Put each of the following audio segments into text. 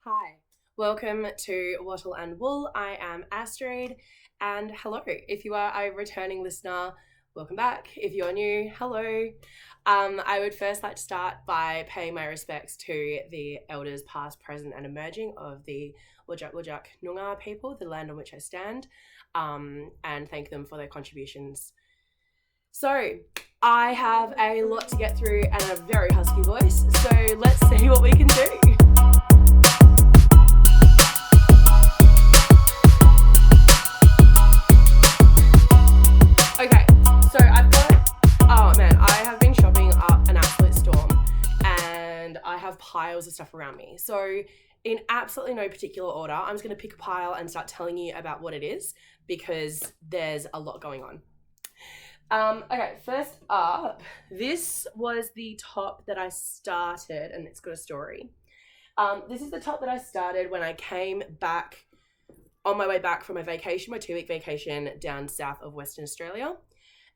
Hi, welcome to Wattle and Wool. I am Astrid, and hello. If you are a returning listener, welcome back. If you're new, hello. I would first like to start by paying my respects to the elders past, present, and emerging of the Whadjuk Noongar people, the land on which I stand, and thank them for their contributions. So, I have a lot to get through and a very husky voice, so let's see what we can do. Okay, so oh man, I have been shopping up an absolute storm and I have piles of stuff around me. So, in absolutely no particular order, I'm just going to pick a pile and start telling you about what it is because there's a lot going on. Okay, first up, this was the top that I started and it's got a story. This is the top that I started when I came back on my way back from my 2-week vacation down south of Western Australia.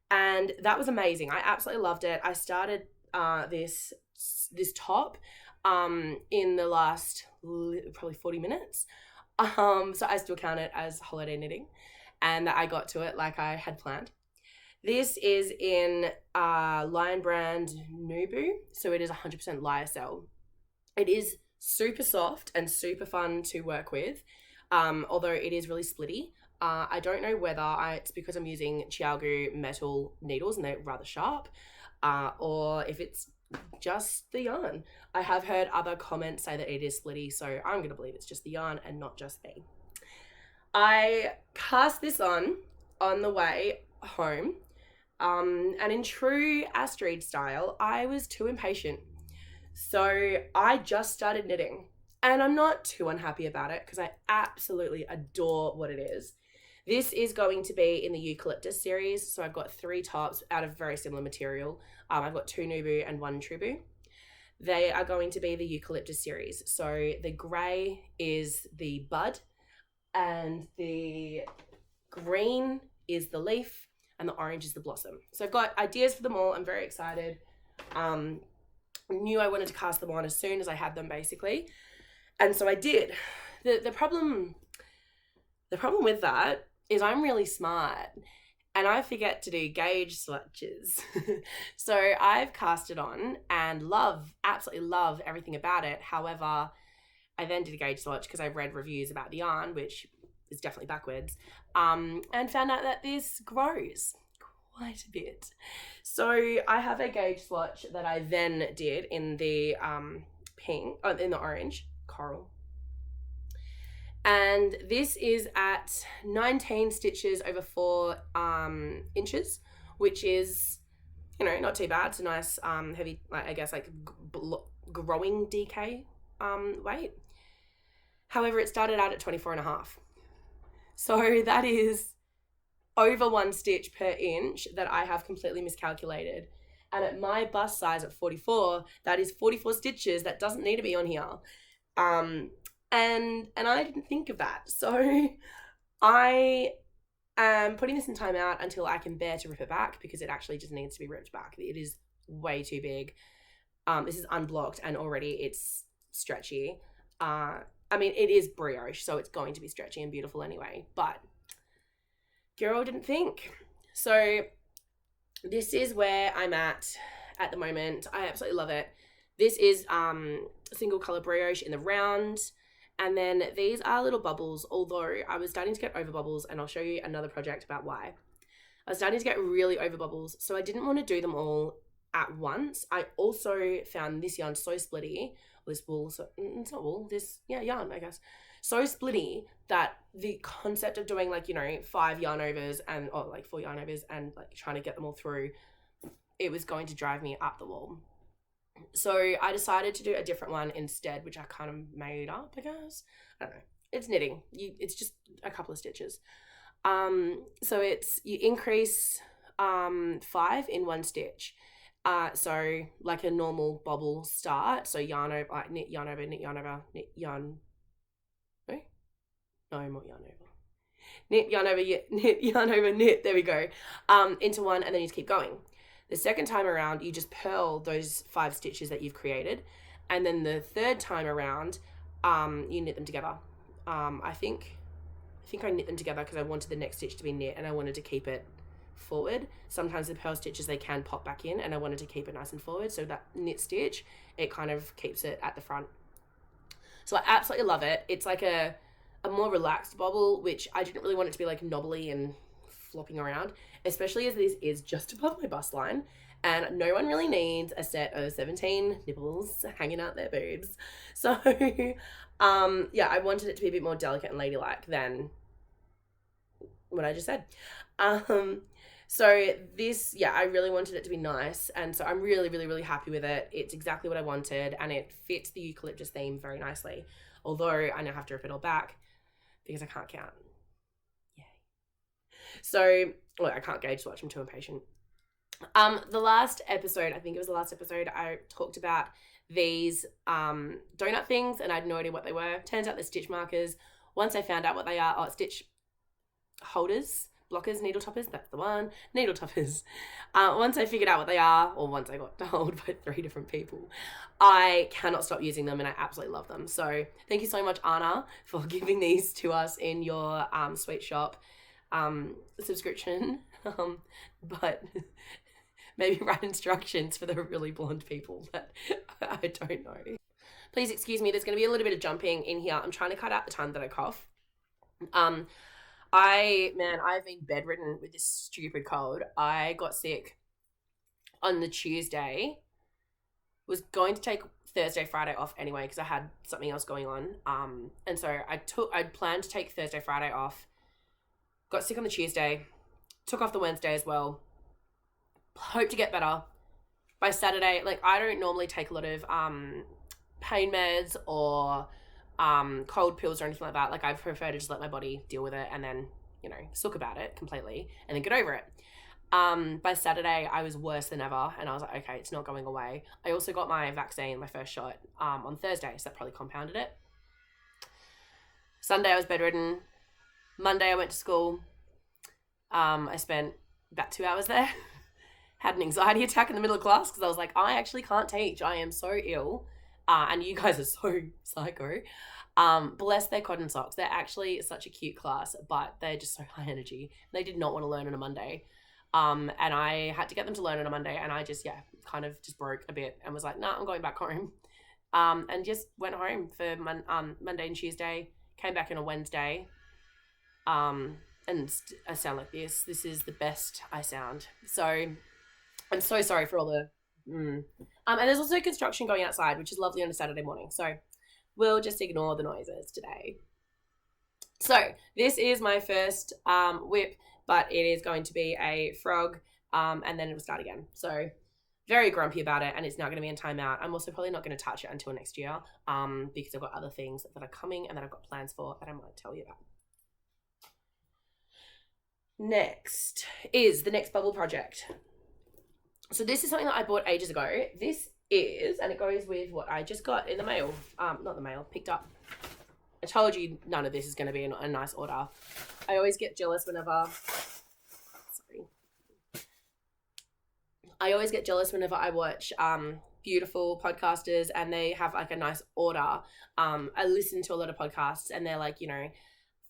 And that was amazing. I absolutely loved it. I started this top in the last probably 40 minutes. So I still count it as holiday knitting and I got to it like I had planned. This is in Lion Brand Nubu. So it is 100% lyocell. It is super soft and super fun to work with. Although it is really splitty. I don't know whether it's because I'm using Chiaogu metal needles and they're rather sharp, or if it's just the yarn. I have heard other comments say that it is splitty, so I'm going to believe it's just the yarn and not just me. I cast this on the way home, and in true Astrid style, I was too impatient. So I just started knitting. And I'm not too unhappy about it because I absolutely adore what it is. This is going to be in the Eucalyptus series. So I've got 3 tops out of very similar material. I've got 2 Nubu and 1 Trubu. They are going to be the Eucalyptus series. So the grey is the bud and the green is the leaf and the orange is the blossom. So I've got ideas for them all. I'm very excited. Knew I wanted to cast them on as soon as I had them basically. And so I did. The problem with that is I'm really smart and I forget to do gauge swatches. So I've cast it on and absolutely love everything about it. However, I then did a gauge swatch because I've read reviews about the yarn, which is definitely backwards, and found out that this grows quite a bit. So I have a gauge swatch that I then did in the in the orange coral, and this is at 19 stitches over 4 inches, which is, not too bad. It's a nice heavy, I guess, like growing DK weight. However, it started out at 24.5, so that is over 1 stitch per inch that I have completely miscalculated. And at my bust size at 44, that is 44 stitches that doesn't need to be on here. And I didn't think of that. So I am putting this in timeout until I can bear to rip it back because it actually just needs to be ripped back. It is way too big. This is unblocked and already it's stretchy. It is brioche, so it's going to be stretchy and beautiful anyway, but girl didn't think. So this is where I'm at the moment. I absolutely love it. This is single color brioche in the round. And then these are little bubbles, although I was starting to get over bubbles, and I'll show you another project about why. I was starting to get really over bubbles, so I didn't want to do them all at once. I also found this yarn so splitty, this wool, so it's not wool, yarn, I guess. So splitty that the concept of doing 5 yarn overs and 4 yarn overs and trying to get them all through, it was going to drive me up the wall. So I decided to do a different one instead, which I kind of made up, I guess. I don't know. It's knitting. It's just a couple of stitches. So you increase 5 in 1 stitch. So like a normal bobble start. So yarn over, knit, yarn over, knit, yarn over, knit, yarn. No more yarn over. Knit, yarn over, knit, yarn over, knit. There we go. Into one, and then you just keep going. The second time around, you just purl those 5 stitches that you've created. And then the third time around, you knit them together. I think I knit them together because I wanted the next stitch to be knit and I wanted to keep it forward. Sometimes the purl stitches, they can pop back in, and I wanted to keep it nice and forward, so that knit stitch, it kind of keeps it at the front. So I absolutely love it. It's like a more relaxed bobble, which I didn't really want it to be like knobbly and flopping around, especially as this is just above my bust line, and no one really needs a set of 17 nipples hanging out their boobs. So yeah, I wanted it to be a bit more delicate and ladylike than what I just said. So this, yeah, I really wanted it to be nice, and so I'm really, really, really happy with it. It's exactly what I wanted, and it fits the eucalyptus theme very nicely, although I now have to rip it all back because I can't count. Yay. So, well, I can't gauge watch, I'm too impatient. The last episode, I think it was the last episode, I talked about these donut things, and I had no idea what they were. Turns out they're stitch markers. Once I found out what they are, stitch holders, blockers, needle toppers, that's the one, needle toppers. Once I figured out what they are, or once I got told by 3 different people, I cannot stop using them, and I absolutely love them. So thank you so much, Anna, for giving these to us in your sweet shop subscription. But maybe write instructions for the really blonde people that I don't know. Please excuse me, there's going to be a little bit of jumping in here. I'm trying to cut out the time that I cough. I've been bedridden with this stupid cold. I got sick on the Tuesday. Was going to take Thursday, Friday off anyway because I had something else going on. And so I'd planned to take Thursday, Friday off. Got sick on the Tuesday. Took off the Wednesday as well. Hope to get better. By Saturday, like, I don't normally take a lot of pain meds or cold pills or anything like that. Like, I prefer to just let my body deal with it and then, you know, suck about it completely and then get over it. By Saturday, I was worse than ever, and I was like, okay, it's not going away. I also got my vaccine, my first shot, on Thursday, so that probably compounded it. Sunday, I was bedridden. Monday, I went to school. I spent about 2 hours there. Had an anxiety attack in the middle of class because I was like, I actually can't teach. I am so ill. And you guys are so psycho. Bless their cotton socks. They're actually such a cute class, but they're just so high energy. They did not want to learn on a Monday. And I had to get them to learn on a Monday, and I just, kind of just broke a bit and was like, nah, I'm going back home. And just went home for Monday and Tuesday, came back on a Wednesday. And I sound like this. This is the best I sound. So I'm so sorry for all the and there's also construction going outside, which is lovely on a Saturday morning. So we'll just ignore the noises today. So this is my first whip, but it is going to be a frog, and then it will start again. So very grumpy about it, and it's now going to be in timeout. I'm also probably not going to touch it until next year, because I've got other things that are coming and that I've got plans for that I might tell you about. Next is the next bubble project. So this is something that I bought ages ago. This is, and it goes with what I just got in the mail. Not the mail, picked up. I told you none of this is going to be a nice order. I always get jealous whenever... I watch beautiful podcasters and they have like a nice order. I listen to a lot of podcasts and they're like, you know,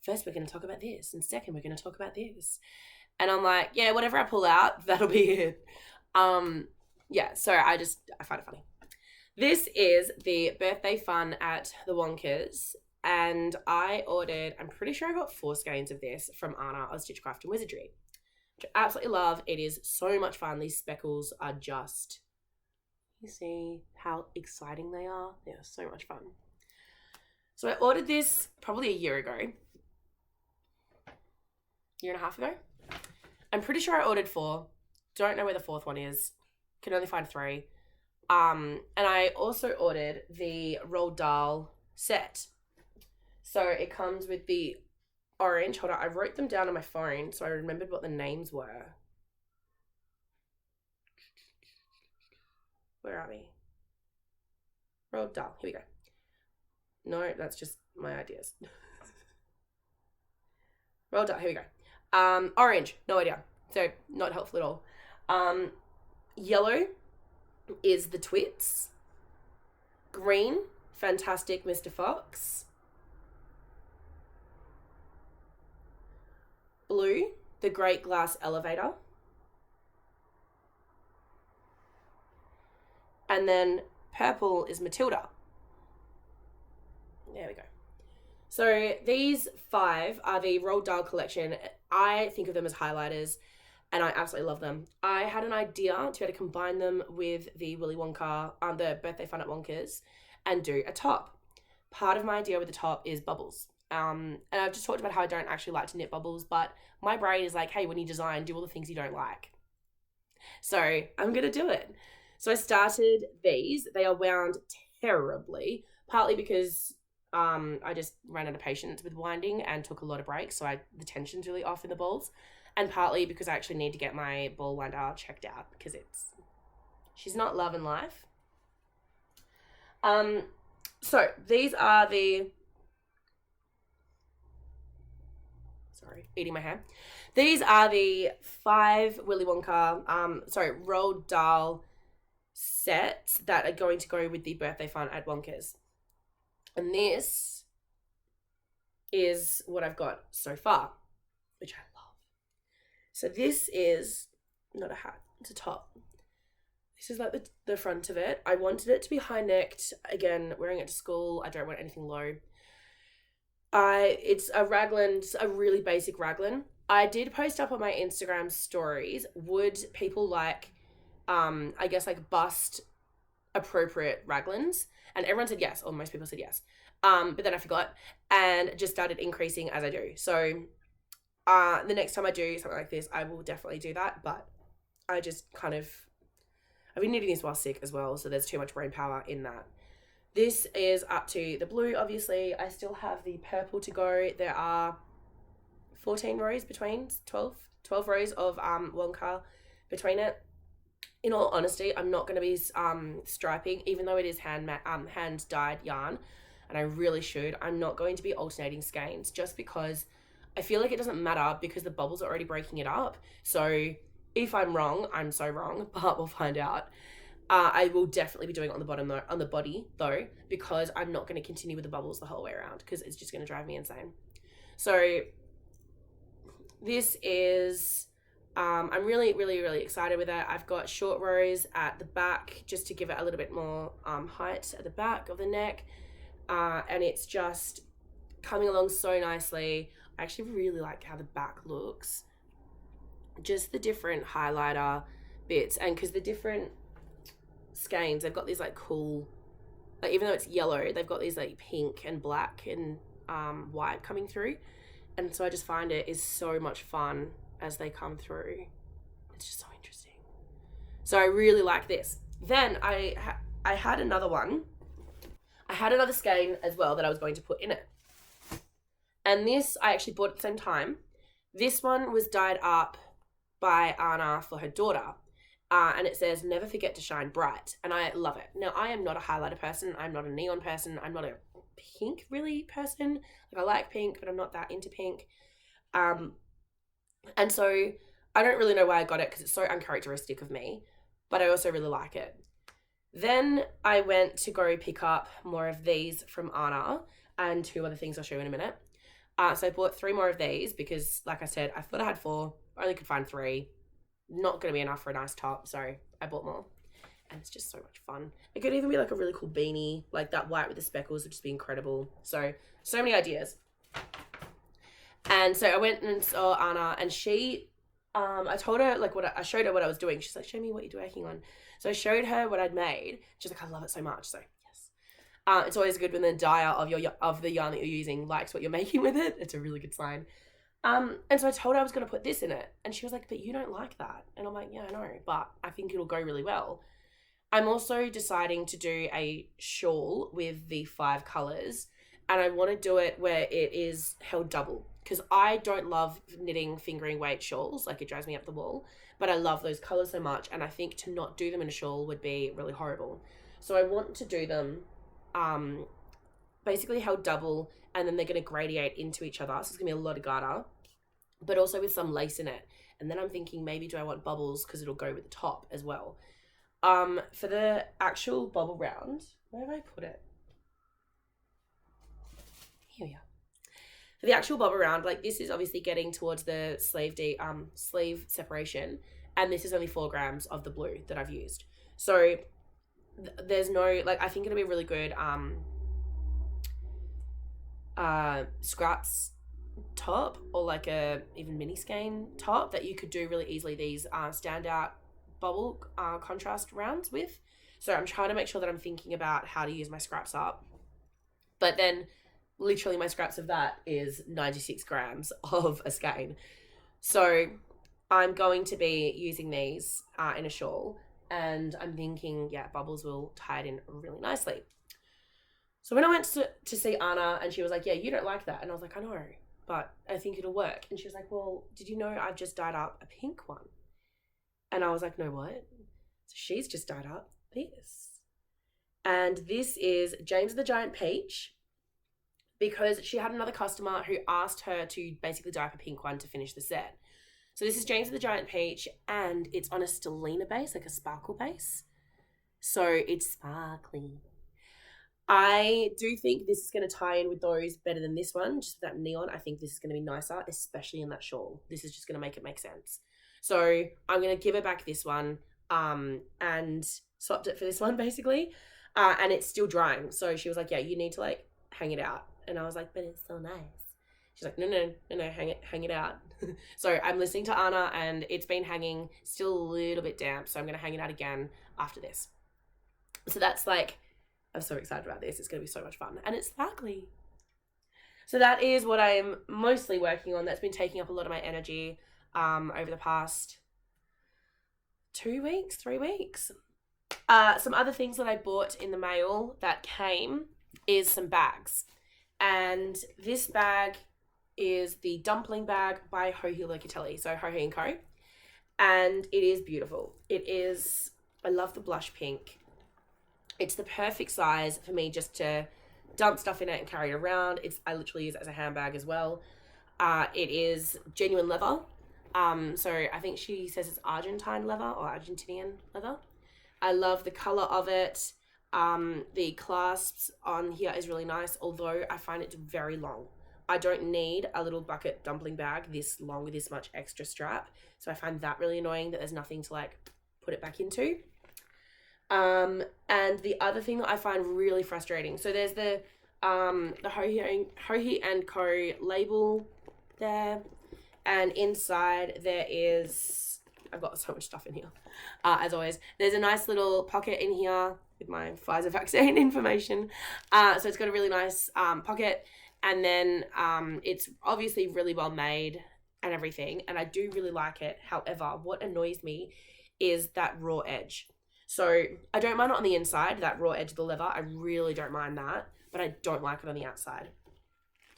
first we're going to talk about this and second we're going to talk about this. And I'm like, yeah, whatever I pull out, that'll be it. So I find it funny. This is the birthday fun at the Wonkers, and I ordered, I'm pretty sure I got 4 skeins of this from Anna of Stitchcraft and Wizardry, which I absolutely love. It is so much fun. These speckles are just, you see how exciting they are? They're so much fun. So I ordered this probably a year ago. Year and a half ago. I'm pretty sure I ordered 4. Don't know where the 4th one is. Can only find 3. And I also ordered the Roald Dahl set. So it comes with the orange. Hold on, I wrote them down on my phone so I remembered what the names were. Where are we? Roald Dahl. Here we go. No, that's just my ideas. Roald Dahl. Here we go. Orange. No idea. So not helpful at all. Yellow is the Twits. Green, Fantastic Mr. Fox. Blue, the Great Glass Elevator. And then purple is Matilda. There we go. So these 5 are the Roald Dahl collection. I think of them as highlighters, and I absolutely love them. I had an idea to be able to combine them with the Willy Wonka, the Birthday Fun at Wonka's, and do a top. Part of my idea with the top is bubbles. And I've just talked about how I don't actually like to knit bubbles, but my brain is like, hey, when you design, do all the things you don't like. So I'm going to do it. So I started these. They are wound terribly, partly because I just ran out of patience with winding and took a lot of breaks, so the tension's really off in the balls, and partly because I actually need to get my ball winder checked out because she's not loving life. So these are eating my hair. These are the 5 Willy Wonka, Roald Dahl sets that are going to go with the Birthday Fun at Wonka's. And this is what I've got so far, which I love. So this is not a hat, it's a top. This is like the front of it. I wanted it to be high-necked. Again, wearing it to school, I don't want anything low. It's a raglan, a really basic raglan. I did post up on my Instagram stories, would people like, I guess like bust appropriate raglans? And everyone said yes, or most people said yes. But then I forgot and just started increasing as I do. So the next time I do something like this, I will definitely do that. But I just I've been knitting this while sick as well, so there's too much brain power in that. This is up to the blue, obviously. I still have the purple to go. There are 14 rows between, 12 rows of Wonka between it. In all honesty, I'm not going to be striping, even though it is hand-dyed yarn, and I really should. I'm not going to be alternating skeins just because I feel like it doesn't matter because the bubbles are already breaking it up. So if I'm wrong, I'm so wrong, but we'll find out. I will definitely be doing it on the bottom though, on the body though, because I'm not going to continue with the bubbles the whole way around because it's just going to drive me insane. So this is, I'm really, really, really excited with it. I've got short rows at the back just to give it a little bit more height at the back of the neck. And it's just coming along so nicely. I actually really like how the back looks. Just the different highlighter bits, and because the different skeins, they've got these like cool, like even though it's yellow, they've got these like pink and black and white coming through, and so I just find it is so much fun as they come through. It's just so interesting. So I really like this. Then I had another one. I had another skein as well that I was going to put in it, and this I actually bought at the same time. This one was dyed up by Anna for her daughter. And it says, never forget to shine bright. And I love it. Now, I am not a highlighter person. I'm not a neon person. I'm not a pink, really, person. Like, I like pink, but I'm not that into pink. And so I don't really know why I got it because it's so uncharacteristic of me. But I also really like it. Then I went to go pick up more of these from Anna and 2 other things I'll show you in a minute. So I bought 3 more of these because, like I said, I thought I had 4. I only could find 3. Not going to be enough for a nice top, so I bought more. And it's just so much fun. It could even be like a really cool beanie, like that white with the speckles would just be incredible. So many ideas. And so I went and saw Anna, and she, I told her like I showed her what I was doing. She's like, show me what you're working on. So I showed her what I'd made. She's like, I love it so much. So yes. It's always good when the dyer of the yarn that you're using likes what you're making with it. It's a really good sign. And so I told her I was going to put this in it, and she was like, but you don't like that. And I'm like, yeah, I know, but I think it'll go really well. I'm also deciding to do a shawl with the 5 colors, and I want to do it where it is held double because I don't love knitting fingering weight shawls. Like, it drives me up the wall, but I love those colors so much. And I think to not do them in a shawl would be really horrible. So I want to do them, basically held double, and then they're going to gradiate into each other. So it's going to be a lot of garter, but also with some lace in it. And then I'm thinking, maybe do I want bubbles because it'll go with the top as well. For the actual bubble round, where have I put it? Here we are. For the actual bob around, like this is obviously getting towards the sleeve separation, and this is only 4 grams of the blue that I've used. So there's no, like, I think it'll be a really good scraps top, or like a even mini skein top that you could do really easily these standout bubble contrast rounds with. So I'm trying to make sure that I'm thinking about how to use my scraps up. But then literally my scraps of that is 96 grams of a skein. So I'm going to be using these in a shawl, and I'm thinking, yeah, bubbles will tie it in really nicely. So when I went to see Anna, and she was like, yeah, you don't like that. And I was like, I know, but I think it'll work. And she was like, well, did you know I've just dyed up a pink one? And I was like, no, what? So she's just dyed up this. And this is James the Giant Peach, because she had another customer who asked her to basically dye up a pink one to finish the set. So this is James the Giant Peach, and it's on a stellina base, like a sparkle base. So it's sparkly. I do think this is going to tie in with those better than this one, just with that neon. I think this is going to be nicer, especially in that shawl. This is just going to make it make sense. So I'm going to give her back this one and swapped it for this one, basically. And it's still drying. So she was like, yeah, you need to like hang it out. And I was like, but it's so nice. She's like, no, hang it out. So I'm listening to Anna, and it's been hanging, still a little bit damp. So I'm going to hang it out again after this. So that's like, I'm so excited about this. It's going to be so much fun. And it's sparkly. So that is what I'm mostly working on. That's been taking up a lot of my energy over the past 3 weeks. Some other things that I bought in the mail that came is some bags. And this bag is the dumpling bag by Hohi Locatelli, so Hohi & Co. And it is beautiful. It is, I love the blush pink. It's the perfect size for me just to dump stuff in it and carry it around. I literally use it as a handbag as well. It is genuine leather. So I think she says it's Argentine leather or Argentinian leather. I love the color of it. The clasps on here is really nice, although I find it very long. I don't need a little bucket dumpling bag this long with this much extra strap. So I find that really annoying that there's nothing to like put it back into. And the other thing that I find really frustrating, so there's the Hohi & Co label there, and inside there is, I've got so much stuff in here, as always. There's a nice little pocket in here with my Pfizer vaccine information. So it's got a really nice pocket, and then it's obviously really well made and everything, and I do really like it. However, what annoys me is that raw edge. So I don't mind it on the inside, that raw edge of the leather. I really don't mind that, but I don't like it on the outside.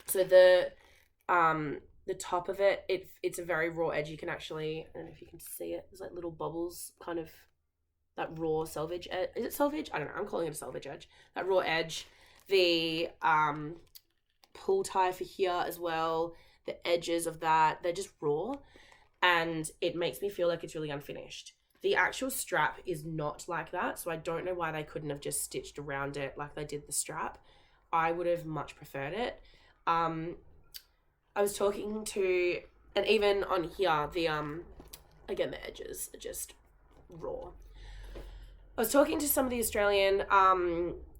So the top of it, it's a very raw edge. You can actually, I don't know if you can see it. There's like little bubbles, kind of that raw selvage. Is it selvage? I don't know. I'm calling it a selvage edge. That raw edge. The pull tie for here as well. The edges of that, they're just raw, and it makes me feel like it's really unfinished. The actual strap is not like that, so I don't know why they couldn't have just stitched around it like they did the strap. I would have much preferred it. I was talking to, and even on here, the again, the edges are just raw. I was talking to some of the Australian,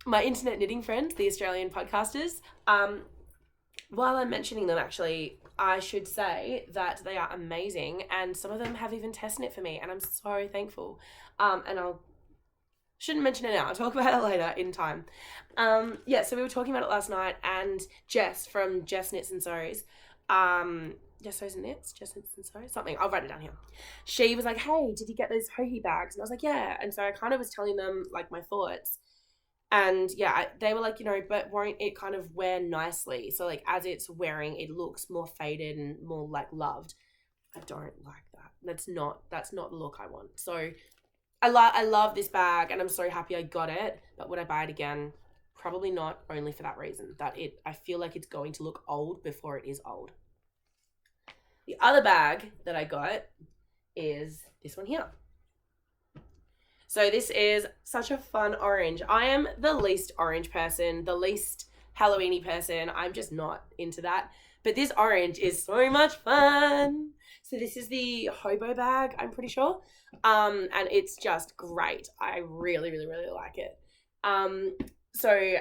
my internet knitting friends, the Australian podcasters. While I'm mentioning them, actually, I should say that they are amazing, and some of them have even test knit for me, and I'm so thankful. And shouldn't mention it now. I'll talk about it later in time. So we were talking about it last night, and Jess from Jess Knits and Sews, Jess Sews and Knits, Jess Knits and Sews, something. I'll write it down here. She was like, hey, did you get those Hohi bags? And I was like, yeah. And so I kind of was telling them like my thoughts. And yeah, they were like, but won't it kind of wear nicely? So like as it's wearing, it looks more faded and more like loved. I don't like that. That's not the look I want. So I love this bag, and I'm so happy I got it. But would I buy it again? Probably not, only for that reason. I feel like it's going to look old before it is old. The other bag that I got is this one here. So this is such a fun orange. I am the least orange person, the least Halloween-y person. I'm just not into that. But this orange is so much fun. So this is the hobo bag, I'm pretty sure. And it's just great. I really, really, really like it. So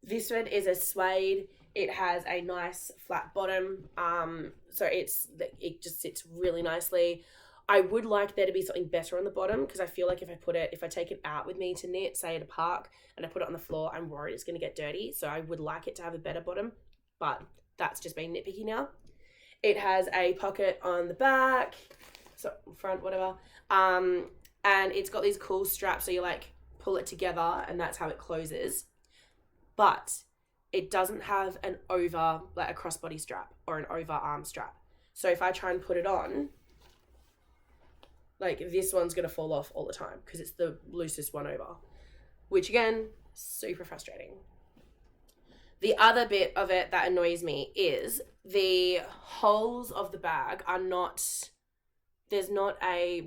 this one is a suede. It has a nice flat bottom. So it just sits really nicely. I would like there to be something better on the bottom because I feel like if I take it out with me to knit, say at a park, and I put it on the floor, I'm worried it's going to get dirty. So I would like it to have a better bottom, but that's just being nitpicky now. It has a pocket on the back, so front, whatever. And it's got these cool straps, so you like pull it together and that's how it closes. But it doesn't have a crossbody strap or an over arm strap. So if I try and put it on, like this one's going to fall off all the time because it's the loosest one over, which again, super frustrating. The other bit of it that annoys me is the holes of the bag are not, there's not a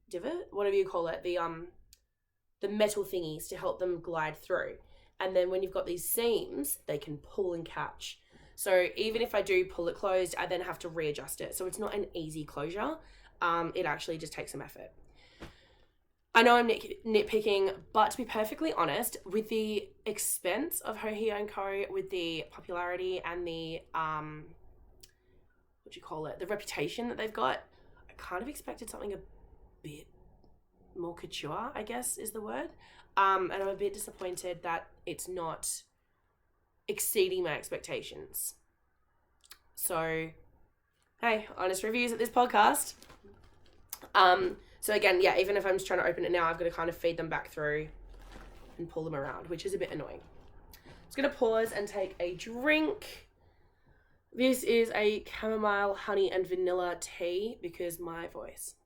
divot, whatever you call it, the metal thingies to help them glide through. And then when you've got these seams, they can pull and catch. So even if I do pull it closed, I then have to readjust it. So it's not an easy closure. It actually just takes some effort. I know I'm nitpicking, but to be perfectly honest, with the expense of Ho Hio & Co., with the popularity and the, the reputation that they've got, I kind of expected something a bit more couture, I guess is the word. And I'm a bit disappointed that it's not exceeding my expectations. So, hey, honest reviews at this podcast. So again, yeah, even if I'm just trying to open it now, I've got to kind of feed them back through and pull them around, which is a bit annoying. I'm just going to pause and take a drink. This is a chamomile, honey, and vanilla tea because my voice.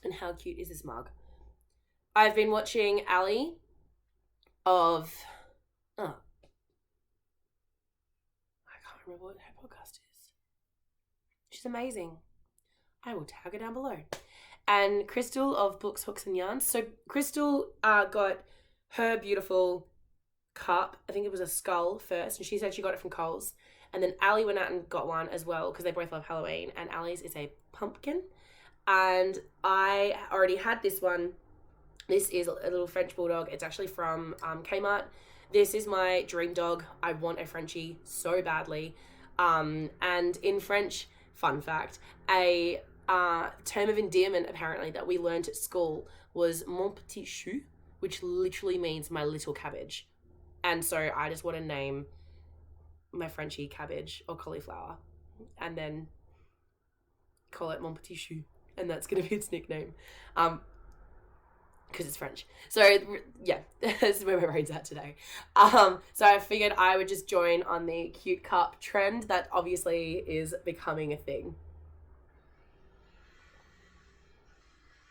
And how cute is this mug? I've been watching Ali of... remember what her podcast is. She's amazing. I will tag her down below. And Crystal of Books, Hooks and Yarns. So Crystal got her beautiful cup. I think it was a skull first, and she said she got it from Coles. And then Ali went out and got one as well because they both love Halloween. And Ali's is a pumpkin. And I already had this one. This is a little French bulldog. It's actually from Kmart. This is my dream dog. I want a Frenchie so badly. And in French, fun fact, a term of endearment apparently that we learned at school was mon petit chou, which literally means my little cabbage. And so I just want to name my Frenchie cabbage or cauliflower and then call it mon petit chou. And that's going to be its nickname. Because it's French. So, yeah, that's where my brain's at today. So I figured I would just join on the cute cup trend that obviously is becoming a thing.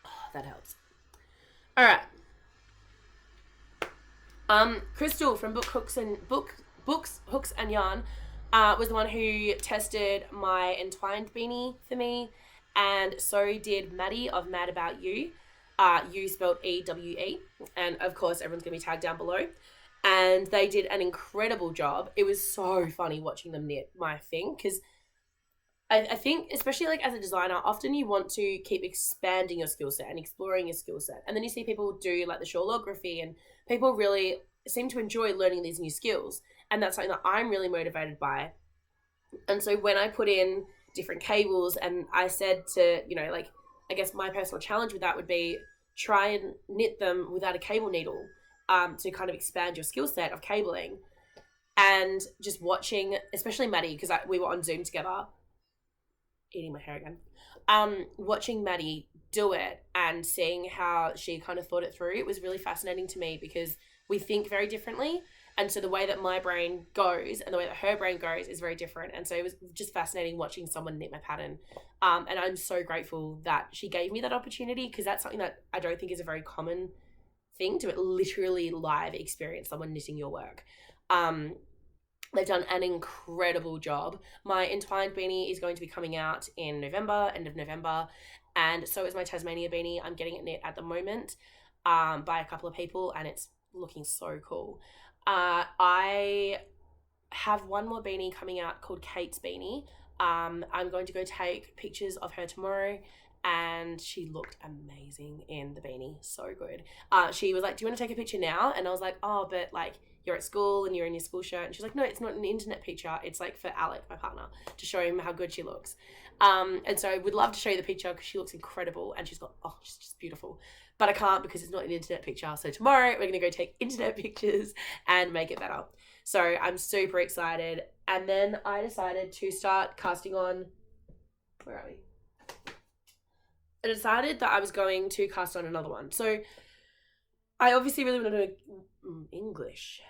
Oh, that helps. All right. Crystal from Books, Hooks and Yarn was the one who tested my entwined beanie for me. And so did Maddie of Mad About You. You spelled E-W-E, and of course everyone's going to be tagged down below. And they did an incredible job. It was so funny watching them knit my thing because I think, especially like as a designer, often you want to keep expanding your skill set and exploring your skill set. And then you see people do like the shawlography, and people really seem to enjoy learning these new skills. And that's something that I'm really motivated by. And so when I put in different cables and I said to, I guess my personal challenge with that would be try and knit them without a cable needle to kind of expand your skill set of cabling. And just watching, especially Maddie, because we were on Zoom together, eating my hair again, watching Maddie do it and seeing how she kind of thought it through, it was really fascinating to me because we think very differently. And so the way that my brain goes and the way that her brain goes is very different. And so it was just fascinating watching someone knit my pattern. And I'm so grateful that she gave me that opportunity because that's something that I don't think is a very common thing to literally live experience someone knitting your work. They've done an incredible job. My entwined beanie is going to be coming out in November, end of November, and so is my Tasmania beanie. I'm getting it knit at the moment by a couple of people, and it's looking so cool. I have one more beanie coming out called Kate's beanie. I'm going to go take pictures of her tomorrow, and she looked amazing in the beanie. So good. She was like, "Do you want to take a picture now?" And I was like, "Oh, but like you're at school and you're in your school shirt." And she's like, "No, it's not an internet picture. It's like for Alec, my partner, to show him how good she looks." And so I would love to show you the picture because she looks incredible, and she's just beautiful. But I can't because it's not an internet picture. So tomorrow we're going to go take internet pictures and make it better. So I'm super excited. And then I decided to start casting on, where are we? I decided that I was going to cast on another one. So I obviously really want to do English.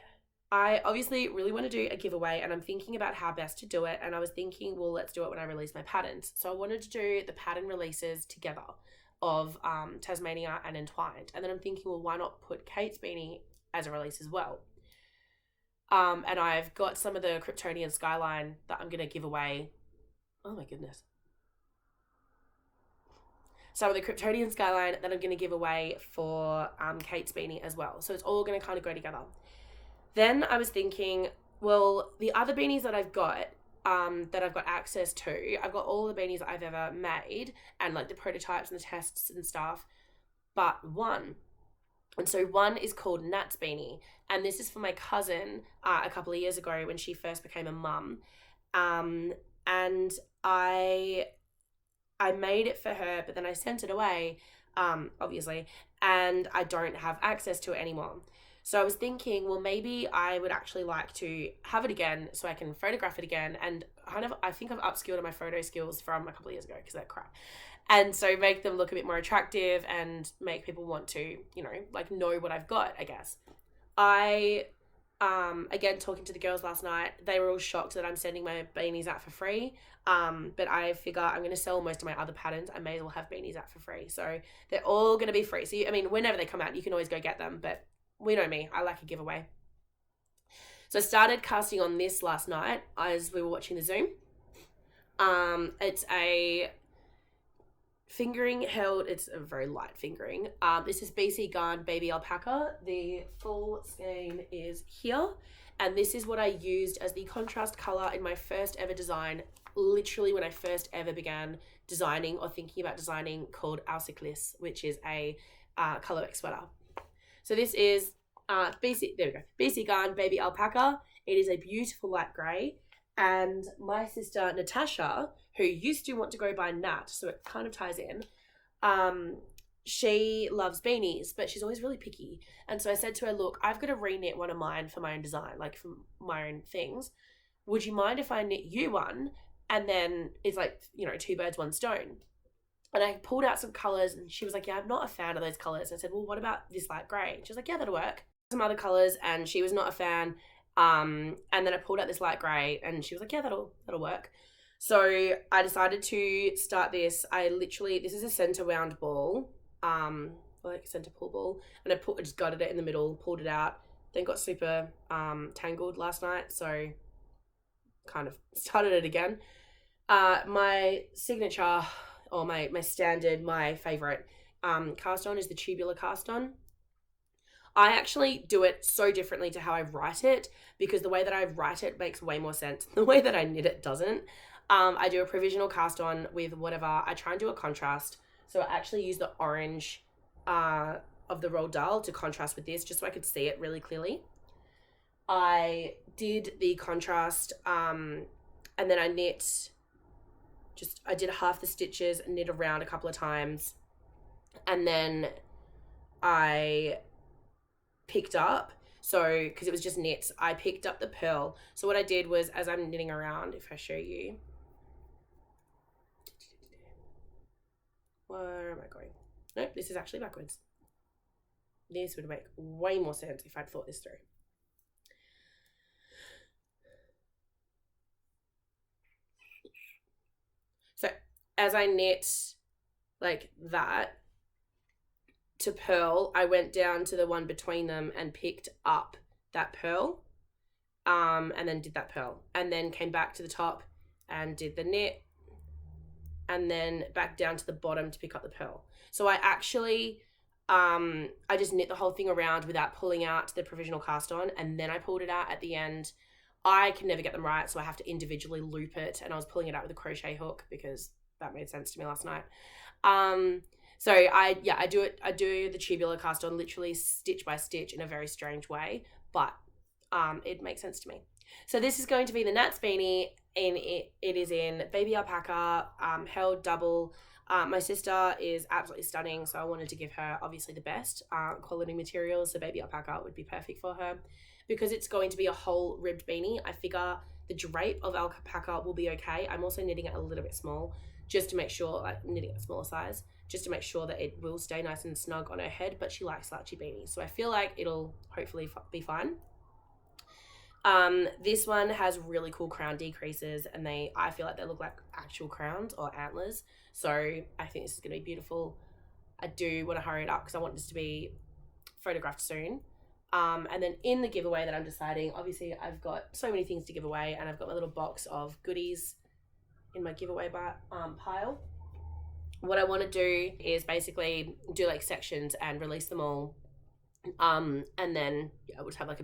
I obviously really want to do a giveaway, and I'm thinking about how best to do it. And I was thinking, well, let's do it when I release my patterns. So I wanted to do the pattern releases together of Tasmania and Entwined. And then I'm thinking, well, why not put Kate's beanie as a release as well? And I've got some of the Kryptonian Skyline that I'm going to give away. Oh my goodness. Some of the Kryptonian Skyline that I'm going to give away for Kate's beanie as well. So it's all going to kind of go together. Then I was thinking, well, the other beanies that I've got access to, I've got all the beanies that I've ever made and like the prototypes and the tests and stuff, but one. And so one is called Nat's beanie, and this is for my cousin a couple of years ago when she first became a mum. And I made it for her, but then I sent it away, obviously, and I don't have access to it anymore. So I was thinking, well, maybe I would actually like to have it again so I can photograph it again. And I think I've upskilled on my photo skills from a couple of years ago because they're crap. And so make them look a bit more attractive and make people want to, know what I've got, I guess. Again, talking to the girls last night, they were all shocked that I'm sending my beanies out for free. But I figure I'm going to sell most of my other patterns. I may as well have beanies out for free. So they're all going to be free. So, whenever they come out, you can always go get them. But we know me, I like a giveaway. So I started casting on this last night as we were watching the Zoom. It's a fingering held, it's a very light fingering. This is BC Garn Baby Alpaca. The full skein is here. And this is what I used as the contrast color in my first ever design, literally when I first ever began designing or thinking about designing, called Alciclis, which is a colorwork sweater. So this is BC Garn Baby Alpaca. It is a beautiful light grey. And my sister Natasha, who used to want to go by Nat, so it kind of ties in, she loves beanies, but she's always really picky. And so I said to her, look, I've got to reknit one of mine for my own design, like for my own things. Would you mind if I knit you one? And then it's like, two birds, one stone. And I pulled out some colours, and she was like, yeah, I'm not a fan of those colours. I said, well, what about this light grey? She was like, yeah, that'll work. Some other colours, and she was not a fan. And then I pulled out this light grey, and she was like, yeah, that'll work. So I decided to start this. This is a centre wound ball, like centre pull ball. And I just gutted it in the middle, pulled it out, then got super tangled last night. So kind of started it again. My signature, or my standard, my favourite cast on is the tubular cast on. I actually do it so differently to how I write it, because the way that I write it makes way more sense. The way that I knit it doesn't. I do a provisional cast on with whatever. I try and do a contrast. So I actually use the orange of the Roald Dahl to contrast with this, just so I could see it really clearly. I did the contrast and then I did half the stitches, knit around a couple of times, and then I picked up, because it was just knits, I picked up the purl. So what I did was, as I'm knitting around, if I show you, where am I going? Nope, this is actually backwards. This would make way more sense if I'd thought this through. So as I knit like that to purl, I went down to the one between them and picked up that purl, and then did that purl, and then came back to the top and did the knit, and then back down to the bottom to pick up the purl. So I actually, I just knit the whole thing around without pulling out the provisional cast on, and then I pulled it out at the end. I can never get them right, so I have to individually loop it, and I was pulling it out with a crochet hook because that made sense to me last night. So I do the tubular cast on literally stitch by stitch in a very strange way, but it makes sense to me. So this is going to be the Nats beanie, and it is in baby alpaca, held double. My sister is absolutely stunning, so I wanted to give her obviously the best quality materials. So baby alpaca would be perfect for her. Because it's going to be a whole ribbed beanie, I figure the drape of alpaca will be okay. I'm also knitting it a little bit small, just to make sure, like knitting it a smaller size, just to make sure that it will stay nice and snug on her head, but she likes slouchy beanies. So I feel like it'll hopefully be fine. This one has really cool crown decreases, and I feel like they look like actual crowns or antlers. So I think this is going to be beautiful. I do want to hurry it up because I want this to be photographed soon. And then in the giveaway that I'm deciding, obviously I've got so many things to give away, and I've got my little box of goodies in my giveaway pile. What I want to do is basically do like sections and release them all. And then we'll just have like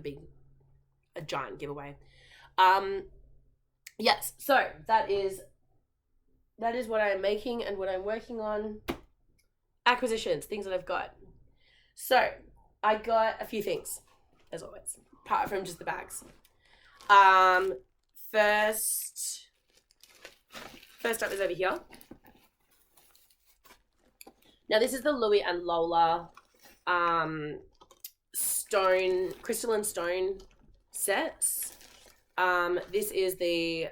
a giant giveaway. Yes, so that is what I'm making and what I'm working on. Acquisitions, things that I've got. So I got a few things, as always, apart from just the bags. First up is over here. Now this is the Louis and Lola crystalline stone sets. This is the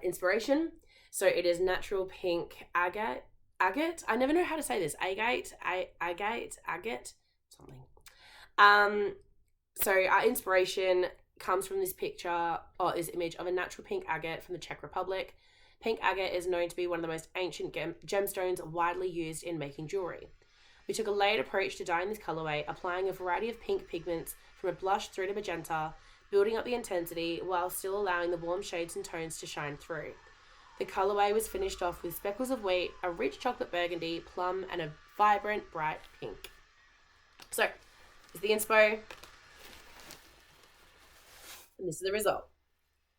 inspiration. So it is natural pink agate. I never know how to say this. Agate, something. So our inspiration comes from this image of a natural pink agate from the Czech Republic. Pink agate is known to be one of the most ancient gemstones widely used in making jewelry. We took a layered approach to dyeing this colorway, applying a variety of pink pigments from a blush through to magenta, building up the intensity while still allowing the warm shades and tones to shine through. The colorway was finished off with speckles of wheat, a rich chocolate burgundy, plum, and a vibrant, bright pink. So, this is the inspo. And this is the result.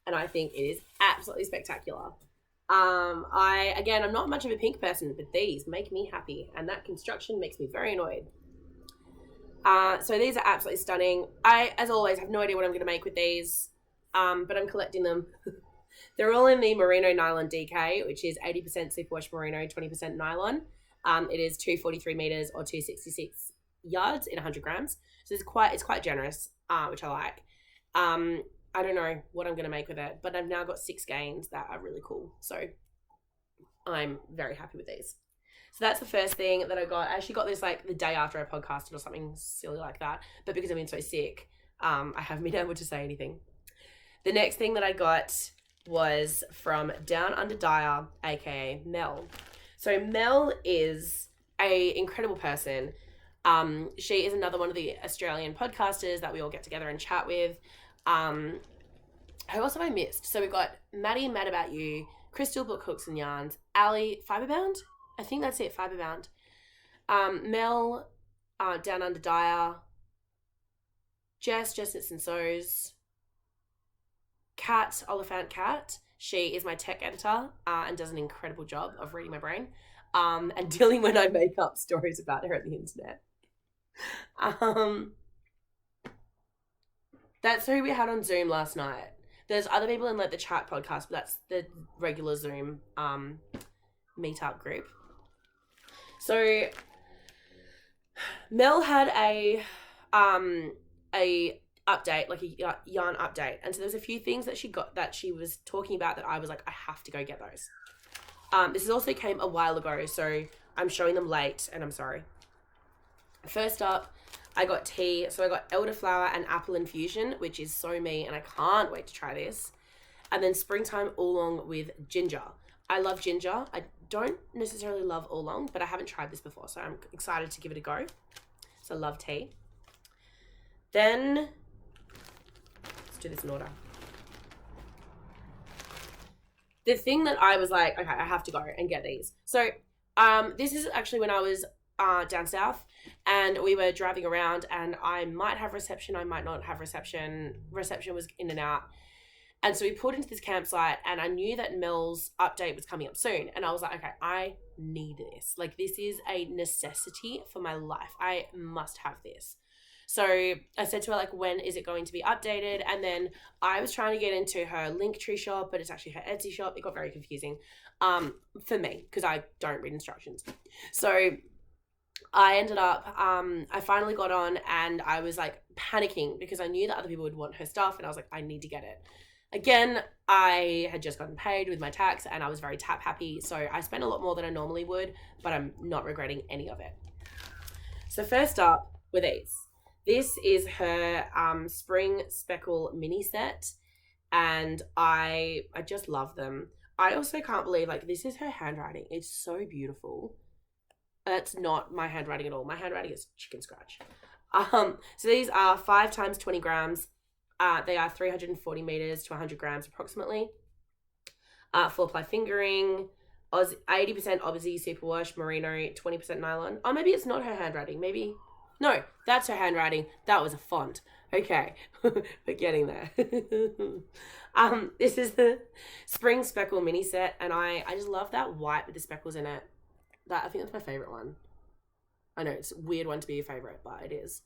And I think it is absolutely spectacular. I'm not much of a pink person, but these make me happy. And that construction makes me very annoyed. So these are absolutely stunning. I, as always, have no idea what I'm going to make with these. But I'm collecting them. They're all in the merino nylon DK, which is 80% superwash merino, 20% nylon. It is 243 meters or 266 yards in 100 grams. So it's quite generous, which I like. I don't know what I'm going to make with it, but I've now got 6 skeins that are really cool. So I'm very happy with these. So that's the first thing that I got. I actually got this like the day after I podcasted or something silly like that. But because I've been so sick, I haven't been able to say anything. The next thing that I got was from Down Under Dyer, aka Mel. So Mel is a incredible person. She is another one of the Australian podcasters that we all get together and chat with. Who else have I missed? So we've got Maddie, Mad About You, Crystal, Book Hooks and Yarns, Ali, Fiberbound. I think that's it, Fiberbound. Mel, Down Under Dyer, Jess Knits and Sews, Kat, Oliphant Cat. She is my tech editor and does an incredible job of reading my brain and dealing when I make up stories about her on the internet. That's who we had on Zoom last night. There's other people in like the chat podcast, but that's the regular Zoom meetup group. So Mel had a update, like a yarn update, and so there's a few things that she was talking about that I was like, I have to go get those. This also came a while ago, so I'm showing them late, and I'm sorry. First up, I got tea. So I got elderflower and apple infusion, which is so me, and I can't wait to try this. And then springtime oolong with ginger. I love ginger. I don't necessarily love oolong, but I haven't tried this before, so I'm excited to give it a go. So I love tea. Then Let's do this in order. The thing that I was like, okay, I have to go and get these. So this is actually when I was down south and we were driving around, and I might have reception, I might not have reception. Reception was in and out. And so we pulled into this campsite, and I knew that Mel's update was coming up soon. And I was like, okay, I need this. Like, this is a necessity for my life. I must have this. So I said to her, like, when is it going to be updated? And then I was trying to get into her Linktree shop, but it's actually her Etsy shop. It got very confusing for me because I don't read instructions. So I ended up, I finally got on, and I was like panicking because I knew that other people would want her stuff, and I was like, I need to get it. Again, I had just gotten paid with my tax, and I was very tap happy. So I spent a lot more than I normally would, but I'm not regretting any of it. So first up were these. This is her spring speckle mini set, and I just love them. I also can't believe, like, this is her handwriting. It's so beautiful. That's not my handwriting at all. My handwriting is chicken scratch. So these are 5 times 20 grams. They are 340 meters to 100 grams approximately. 4-ply fingering, 80% Aussie superwash merino, 20% nylon. Oh, maybe it's not her handwriting. Maybe, no, that's her handwriting. That was a font. Okay, we're getting there. This is the spring speckle mini set, and I just love that white with the speckles in it. That, I think that's my favorite one. I know it's a weird one to be your favorite, but it is.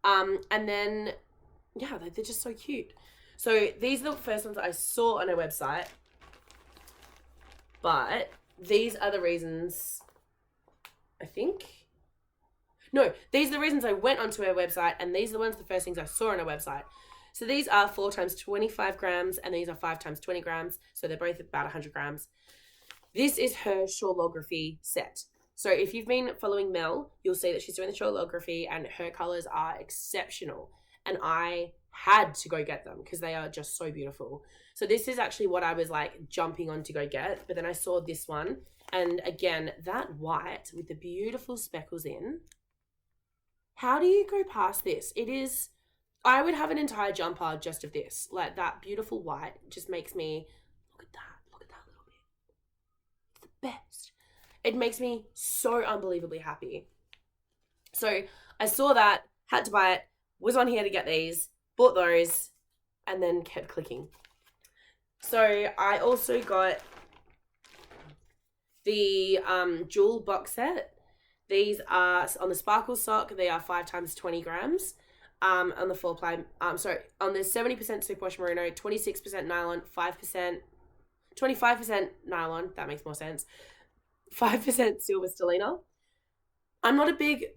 And then, yeah, they're just so cute. So these are the first ones that I saw on her website, but these are the reasons, I think. No, these are the reasons I went onto her website, and these are the first things I saw on her website. So these are 4 times 25 grams, and these are 5 times 20 grams. So they're both about 100 grams. This is her shawlography set. So if you've been following Mel, you'll see that she's doing the shawlography, and her colors are exceptional. And I had to go get them because they are just so beautiful. So this is actually what I was like jumping on to go get. But then I saw this one, and again, that white with the beautiful speckles in. How do you go past this? It is, I would have an entire jumper just of this. Like, that beautiful white just makes me, look at that little bit. It's the best. It makes me so unbelievably happy. So I saw that, had to buy it, was on here to get these, bought those, and then kept clicking. So I also got the jewel box set. These are on the sparkle sock. They are 5 times 20 grams. On the 4-ply, on the 70% superwash merino, 26% nylon, 25% nylon. That makes more sense. 5% silver stellina.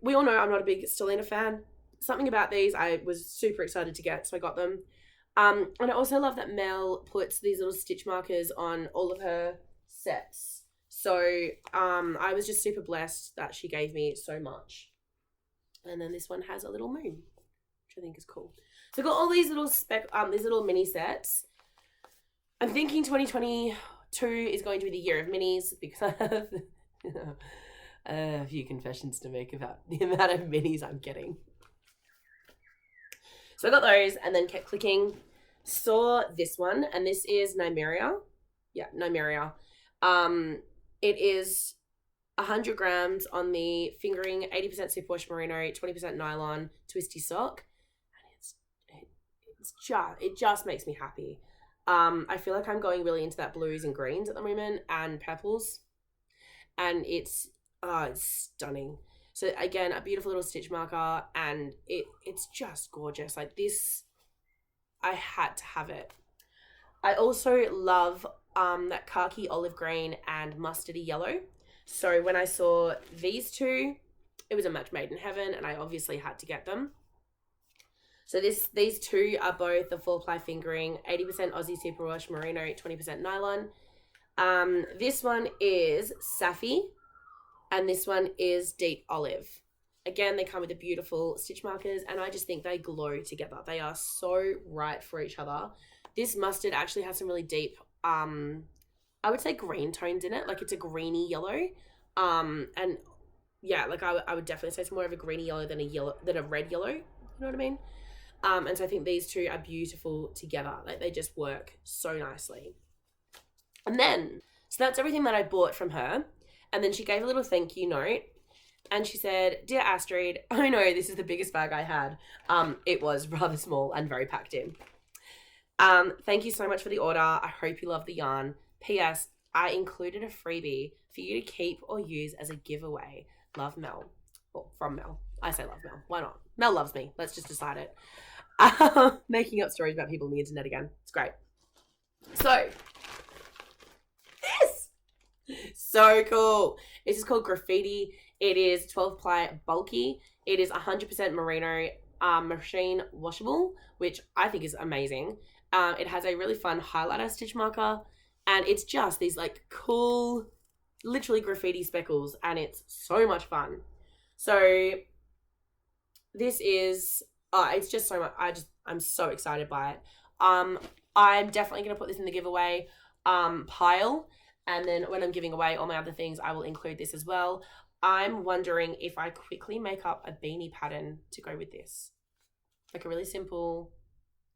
We all know I'm not a big stellina fan. Something about these I was super excited to get, so I got them. And I also love that Mel puts these little stitch markers on all of her sets. So I was just super blessed that she gave me so much. And then this one has a little moon, which I think is cool. So I got all these little mini sets. I'm thinking 2022 is going to be the year of minis because I have a few confessions to make about the amount of minis I'm getting. So I got those and then kept clicking. Saw this one, and this is Nymeria. Yeah, Nymeria. It is 100 grams on the fingering, 80% superwash merino, 20% nylon, twisty sock. And it just makes me happy. I feel like I'm going really into that blues and greens at the moment, and purples. And it's stunning. So again, a beautiful little stitch marker, and it's just gorgeous. Like this, I had to have it. I also love that khaki olive green and mustardy yellow. So when I saw these two, it was a match made in heaven, and I obviously had to get them. So these two are both the 4-ply fingering, 80% Aussie superwash merino, 20% nylon. This one is Safi, and this one is deep olive. Again, they come with the beautiful stitch markers, and I just think they glow together. They are so right for each other. This mustard actually has some really deep, I would say green tones in it. Like it's a greeny yellow. And yeah, like I would definitely say it's more of a greeny yellow than a red yellow. You know what I mean? And so I think these two are beautiful together. Like they just work so nicely. And then, so that's everything that I bought from her. And then she gave a little thank you note. And she said, "Dear Astrid, I know this is the biggest bag I had. It was rather small and very packed in. Thank you so much for the order. I hope you love the yarn. P.S. I included a freebie for you to keep or use as a giveaway. Love, Mel." Well, from Mel. I say love Mel. Why not? Mel loves me. Let's just decide it. Making up stories about people on the internet again. It's great. So, this. So cool. This is called Graffiti. It is 12 ply bulky. It is 100% merino machine washable, which I think is amazing. It has a really fun highlighter stitch marker, and it's just these like cool, literally graffiti speckles, and it's so much fun. So this is, it's just so much, I'm so excited by it. I'm definitely going to put this in the giveaway pile, and then when I'm giving away all my other things, I will include this as well. I'm wondering if I quickly make up a beanie pattern to go with this. Like a really simple,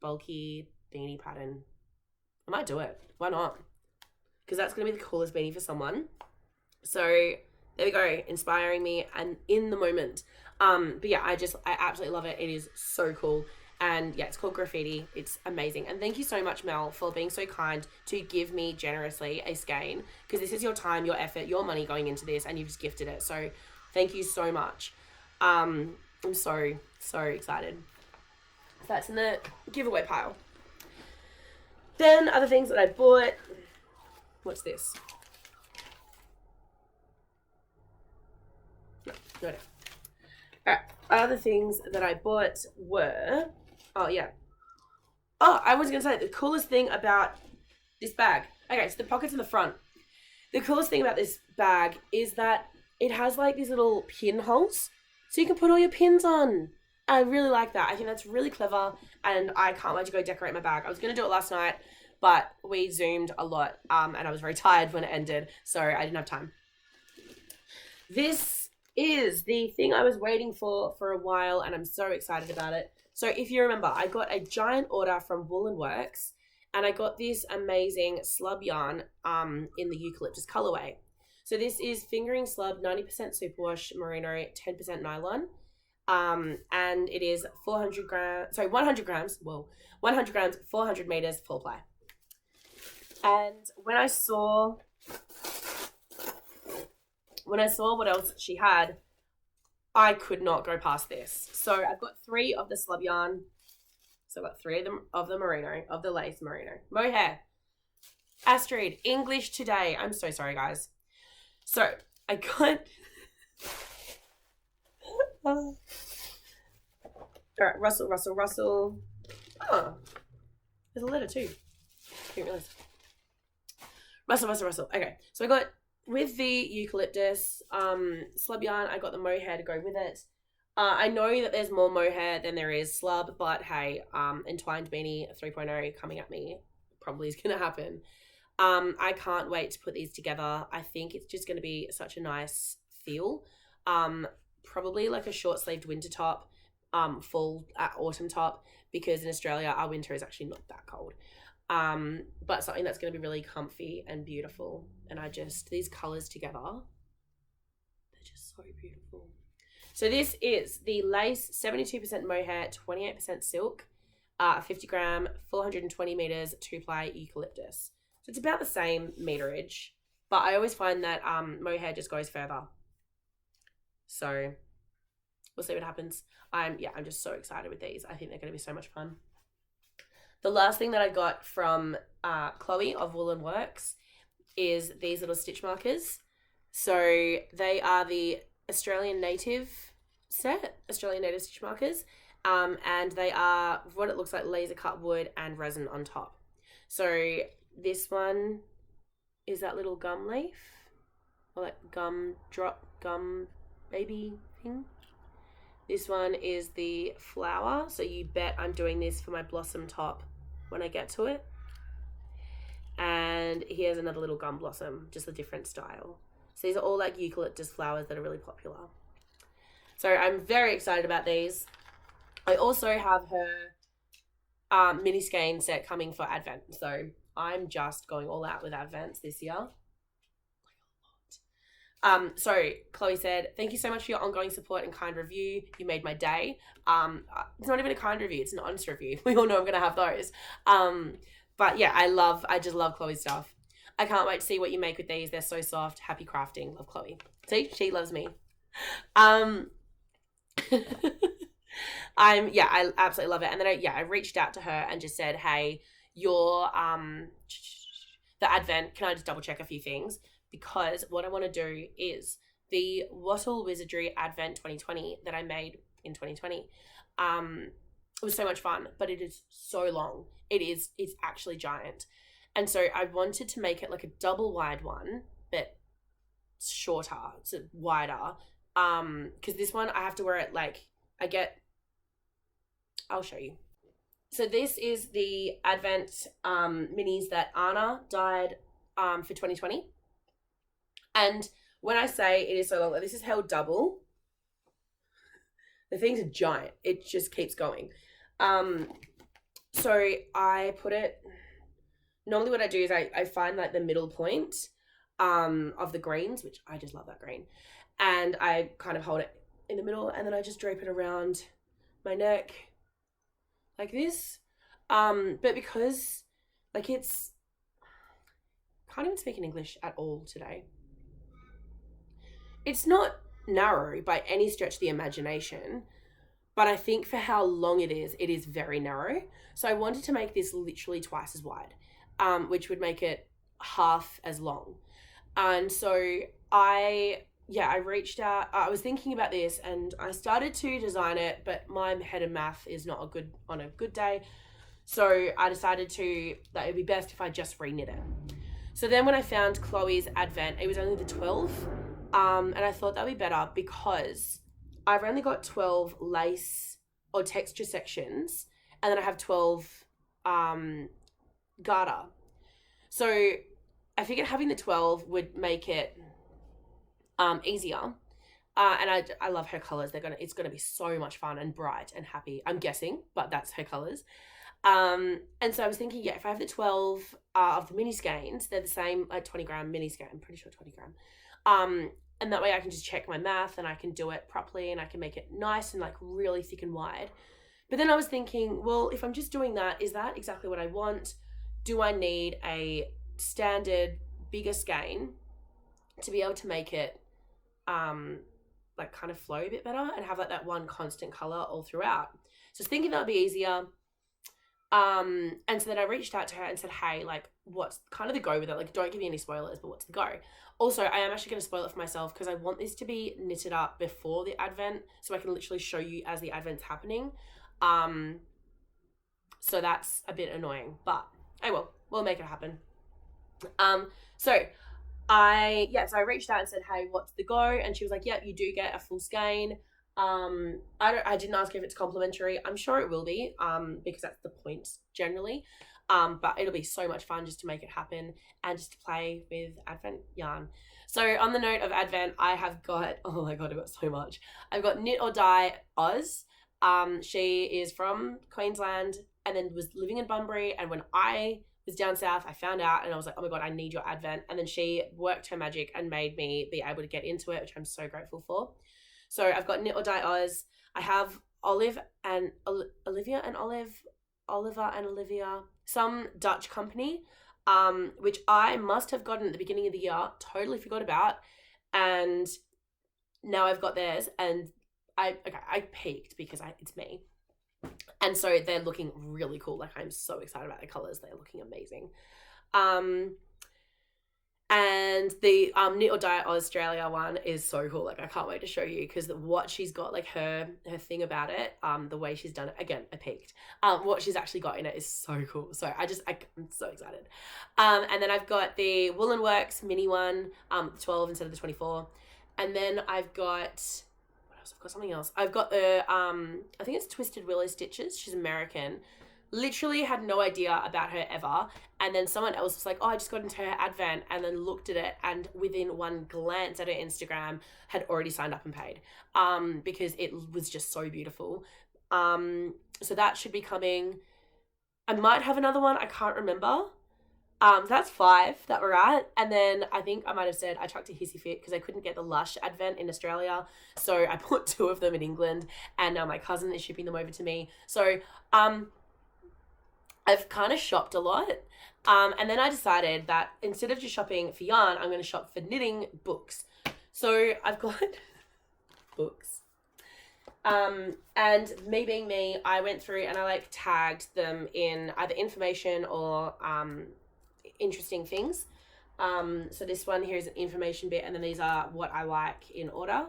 bulky beanie pattern. I might do it. Why not? Because that's going to be the coolest beanie for someone. So there we go, inspiring me and in the moment. But yeah, I absolutely love it. It is so cool. And yeah, it's called Graffiti. It's amazing. And thank you so much, Mel, for being so kind to give me generously a skein, because this is your time, your effort, your money going into this, and you've just gifted it. So thank you so much. I'm so excited. So that's in the giveaway pile. Then other things that I bought. What's this? No. Alright, other things that I bought were, I was going to say, the coolest thing about this bag, okay, so the pockets in the front. The coolest thing about this bag is that it has like these little pin holes, so you can put all your pins on. I really like that. I think that's really clever, and I can't wait to go decorate my bag. I was going to do it last night, but we Zoomed a lot, and I was very tired when it ended, so I didn't have time. This is the thing I was waiting for a while, and I'm so excited about it. So if you remember, I got a giant order from Wool&Works, and I got this amazing slub yarn in the eucalyptus colorway. So this is fingering slub, 90% superwash merino, 10% nylon. And it is 100 grams, 400 meters, 4 ply. And when I saw what else she had, I could not go past this. So I've got 3 of the slub yarn. So I've got 3 of them of the merino, of the lace merino. Mohair. Astrid, English today. I'm so sorry, guys. So I got all right, Russell. Oh, there's a letter too. Didn't realize. Russell. Okay, so I got, with the eucalyptus slub yarn, I got the mohair to go with it. I know that there's more mohair than there is slub, but hey, entwined beanie 3.0 coming at me probably is going to happen. I can't wait to put these together. I think it's just going to be such a nice feel. Probably like a short-sleeved winter top, full autumn top, because in Australia our winter is actually not that cold. But something that's going to be really comfy and beautiful. And these colors together, they're just so beautiful. So this is the lace, 72% mohair, 28% silk, 50 gram, 420 meters, 2 ply eucalyptus. So it's about the same meterage, but I always find that mohair just goes further. So we'll see what happens. I'm just so excited with these. I think they're going to be so much fun. The last thing that I got from Chloe of Wool&Works is these little stitch markers. So they are the Australian Native stitch markers. And they are what it looks like, laser cut wood and resin on top. So this one is that little gum leaf, or that gum baby thing. This one is the flower. So you bet I'm doing this for my blossom top when I get to it. And here's another little gum blossom, just a different style. So these are all like eucalyptus flowers that are really popular. So I'm very excited about these. I also have her mini skein set coming for Advent. So I'm just going all out with Advents this year. So Chloe said, thank you so much for your ongoing support and kind review. You made my day. It's not even a kind review, it's an honest review. We all know I'm gonna have those. But yeah, I just love Chloe's stuff. I can't wait to see what you make with these. They're so soft. Happy crafting. Love Chloe. See, she loves me. I absolutely love it. And then I reached out to her and just said, hey, your the Advent, can I just double check a few things? Because what I want to do is the Wattle Wizardry Advent 2020 that I made in 2020. It was so much fun, but it is so long. It's actually giant. And so I wanted to make it like a double wide one, but shorter, so wider. Because this one I have to wear it like I'll show you. So this is the Advent minis that Anna dyed for 2020. And when I say it is so long, this is held double. The things are giant. It just keeps going. So I put it, normally what I do is I find like the middle point of the greens, which I just love that green. And I kind of hold it in the middle and then I just drape it around my neck like this. But because like can't even speak in English at all today. It's not narrow by any stretch of the imagination, but I think for how long it is very narrow. So I wanted to make this literally twice as wide, which would make it half as long. And so I reached out. I was thinking about this and I started to design it, but my head of math is not on a good day. So I decided that it would be best if I just reknit it. So then when I found Chloe's Advent, it was only the 12. And I thought that would be better because I've only got 12 lace or texture sections, and then I have 12 garter. So I figured having the 12 would make it easier. And I love her colors. It's gonna be so much fun and bright and happy. I'm guessing, but that's her colors. And so I was thinking, if I have the 12 of the mini skeins, they're the same, like 20 gram mini skein. I'm pretty sure 20 gram. And that way I can just check my math and I can do it properly and I can make it nice and like really thick and wide. But then I was thinking, well, if I'm just doing that, is that exactly what I want? Do I need a standard bigger skein to be able to make it like kind of flow a bit better and have like that one constant color all throughout? So I was thinking that would be easier. And so then I reached out to her and said, hey, like, what's kind of the go with it? Like, don't give me any spoilers, but what's the go? Also, I am actually going to spoil it for myself because I want this to be knitted up before the Advent so I can literally show you as the Advent's happening. So that's a bit annoying, but we'll make it happen. So I reached out and said, hey, what's the go? And she was like, yep, you do get a full skein. I didn't ask if it's complimentary. I'm sure it will be, because that's the point generally. But it'll be so much fun just to make it happen and just to play with Advent yarn. So on the note of Advent, I have got, oh my God, I've got so much. I've got Knit or Die Oz. She is from Queensland and then was living in Bunbury. And when I was down south, I found out and I was like, oh my God, I need your Advent. And then she worked her magic and made me be able to get into it, which I'm so grateful for. So I've got Knit or Die Oz. I have Oliver and Olivia, some Dutch company, which I must have gotten at the beginning of the year, totally forgot about. And now I've got theirs and I peaked because it's me. And so they're looking really cool. Like I'm so excited about the colors. They're looking amazing. And the Knit or Die Australia one is so cool. Like I can't wait to show you because what she's got, like her thing about it, the way she's done it, again, I peaked. What she's actually got in it is so cool. So I'm so excited. And then I've got the Wool & Works mini one, 12 instead of the 24. And then I've got, what else? I've got something else. I've got the, I think it's Twisted Willow Stitches. She's American. Literally had no idea about her ever. And then someone else was like, oh, I just got into her Advent and then looked at it and within one glance at her Instagram had already signed up and paid because it was just so beautiful. So that should be coming I might have another one. I can't remember. That's 5 that we're at. And then I think I might have said I chucked a hissy fit because I couldn't get the Lush advent in Australia. So I put 2 of them in England, and now my cousin is shipping them over to me. So I've kind of shopped a lot. And then I decided that instead of just shopping for yarn, I'm going to shop for knitting books. So I've got books. And me being me, I went through and I like tagged them in either information or interesting things. So this one here is an information bit, and then these are what I like in order.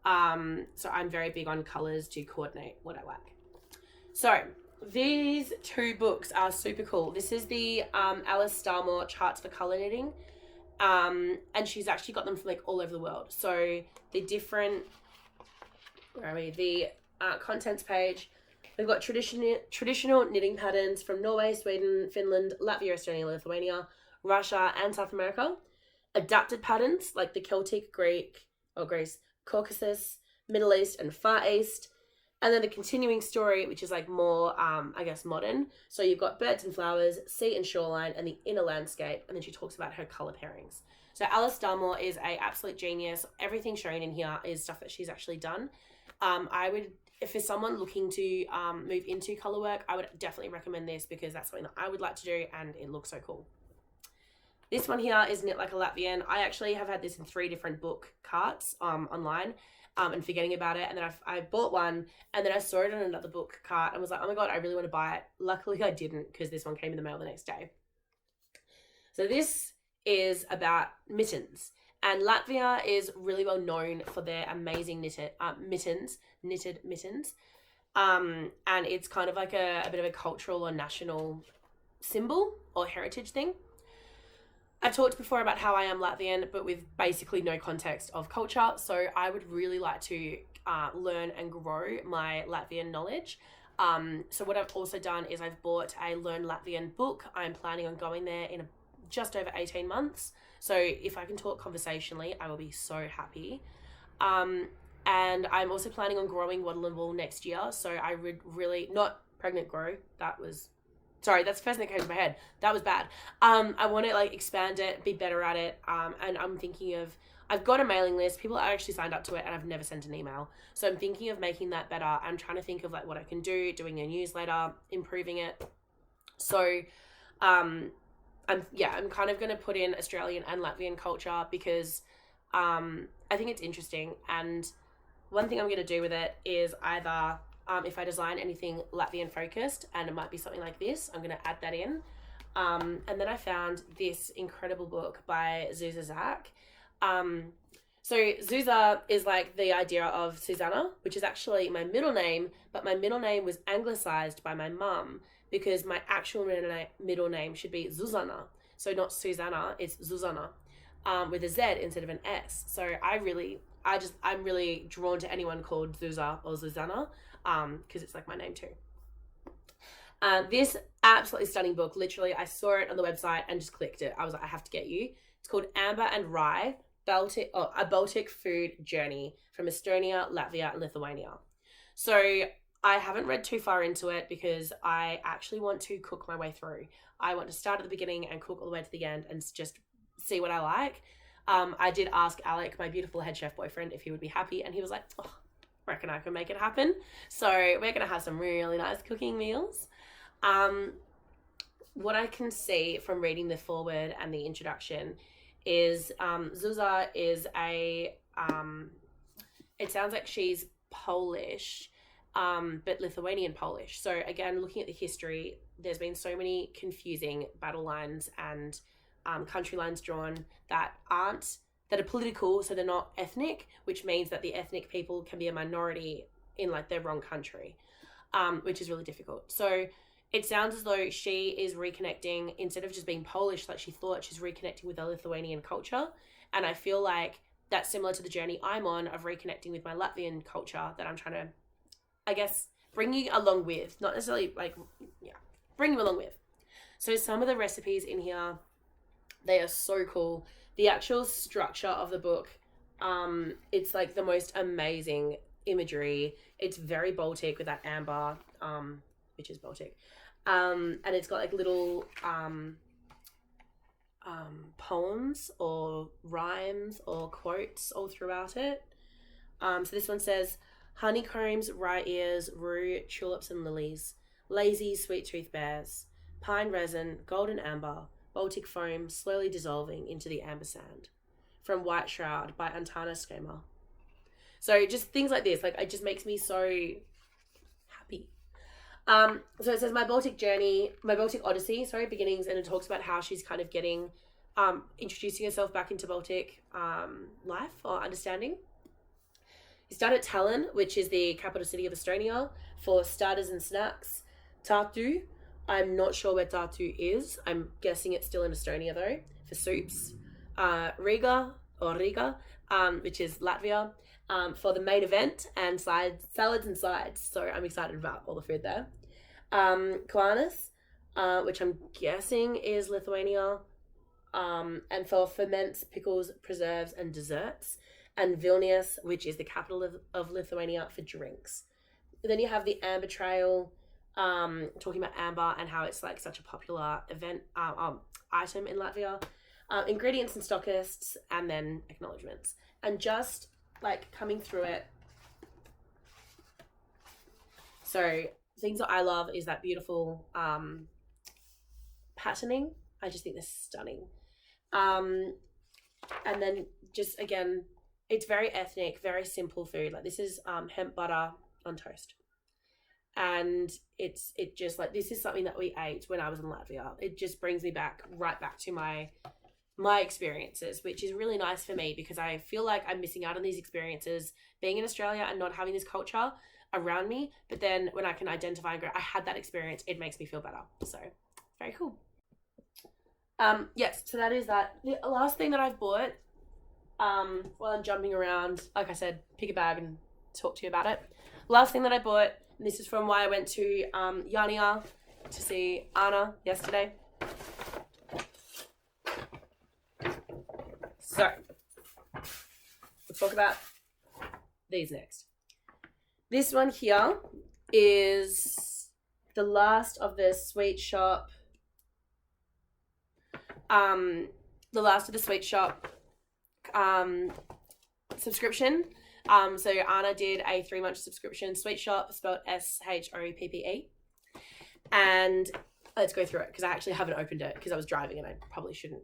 So I'm very big on colors to coordinate what I like. So these 2 books are super cool. This is the Alice Starmore Charts for Color Knitting. And she's actually got them from like all over the world. So the different, where are we? The contents page. We've got traditional knitting patterns from Norway, Sweden, Finland, Latvia, Estonia, Lithuania, Russia, and South America. Adapted patterns like the Celtic, Greece, Caucasus, Middle East, and Far East. And then the continuing story, which is like more, I guess, modern. So you've got birds and flowers, sea and shoreline, and the inner landscape. And then she talks about her colour pairings. So Alice Starmore is a absolute genius. Everything shown in here is stuff that she's actually done. I would, if for someone looking to move into colour work, I would definitely recommend this because that's something that I would like to do and it looks so cool. This one here is Knit Like a Latvian. I actually have had this in 3 different book carts online. And forgetting about it, and then I bought one, and then I saw it on another book cart and was like, oh my god, I really want to buy it. Luckily I didn't, because this one came in the mail the next day. So this is about mittens, and Latvia is really well known for their amazing knitted mittens, and it's kind of like a bit of a cultural or national symbol or heritage thing. I've talked before about how I am Latvian, but with basically no context of culture. So I would really like to learn and grow my Latvian knowledge. So what I've also done is I've bought a Learn Latvian book. I'm planning on going there in just over 18 months. So if I can talk conversationally, I will be so happy. And I'm also planning on growing Wattle&Wool next year. So I would really, not pregnant grow, sorry, that's the first thing that came to my head. That was bad. I want to like expand it, be better at it. And I'm thinking of, I've got a mailing list. People are actually signed up to it and I've never sent an email. So I'm thinking of making that better. I'm trying to think of like what I can do, doing a newsletter, improving it. So I'm kind of going to put in Australian and Latvian culture because I think it's interesting. And one thing I'm going to do with it is either if I design anything Latvian focused, and it might be something like this, I'm going to add that in. And then I found this incredible book by Zuza Zak. So Zuza is like the idea of Susanna, which is actually my middle name, but my middle name was anglicized by my mum because my actual middle name should be Zuzana. So not Susanna, it's Zuzana, with a Z instead of an S. So I'm really drawn to anyone called Zuza or Zuzana, because it's like my name too. This absolutely stunning book, literally I saw it on the website and just clicked it. I was like, I have to get you. It's called Amber and Rye, a Baltic Food Journey from Estonia, Latvia, and Lithuania. So I haven't read too far into it because I actually want to cook my way through. I want to start at the beginning and cook all the way to the end and just see what I like. I did ask Alec, my beautiful head chef boyfriend, if he would be happy, and he was like, oh, reckon I can make it happen. So we're going to have some really nice cooking meals. What I can see from reading the foreword and the introduction is Zuza is it sounds like she's Polish, but Lithuanian Polish. So again, looking at the history, there's been so many confusing battle lines and country lines drawn that are political, so they're not ethnic, which means that the ethnic people can be a minority in like their wrong country, which is really difficult. So it sounds as though she is reconnecting, instead of just being Polish like she thought, she's reconnecting with the Lithuanian culture. And I feel like that's similar to the journey I'm on of reconnecting with my Latvian culture that I'm trying to, I guess, bring you along with, not necessarily bring you along with. So some of the recipes in here, they are so cool. The actual structure of the book, it's like the most amazing imagery. It's very Baltic with that amber, which is Baltic. And it's got like little poems or rhymes or quotes all throughout it. So this one says, honeycombs, right ears, rue, tulips and lilies, lazy sweet tooth bears, pine resin, golden amber, Baltic foam slowly dissolving into the amber sand. From White Shroud by Antana Skema. So just things like this, like it just makes me so happy. So it says my Baltic Odyssey, beginnings, and it talks about how she's kind of getting, introducing herself back into Baltic life or understanding. You start at Tallinn, which is the capital city of Estonia, for starters and snacks. Tartu, I'm not sure where Tartu is. I'm guessing it's still in Estonia though, for soups. Riga, which is Latvia, for the main event, and salads and sides. So I'm excited about all the food there. Kaunas, which I'm guessing is Lithuania, and for ferments, pickles, preserves, and desserts. And Vilnius, which is the capital of Lithuania, for drinks. Then you have the Amber Trail, talking about amber and how it's like such a popular event item in Latvia. Ingredients and stockists, and then acknowledgements. And just like coming through it. So things that I love is that beautiful patterning. I just think they're stunning. And then just again, it's very ethnic, very simple food. Like this is hemp butter on toast. And it just like, this is something that we ate when I was in Latvia. It just brings me right back to my experiences, which is really nice for me because I feel like I'm missing out on these experiences being in Australia and not having this culture around me. But then when I can identify and go, I had that experience, it makes me feel better. So very cool. Yes, so that is that. The last thing that I've bought, while I'm jumping around, like I said, pick a bag and talk to you about it. Last thing that I bought, and this is from why I went to Yania to see Anna yesterday. So, we'll talk about these next. This one here is the last of the sweet shop. Subscription. So Anna did a 3-month subscription, Sweet Shop, spelled SHOPPE. And let's go through it because I actually haven't opened it because I was driving and I probably shouldn't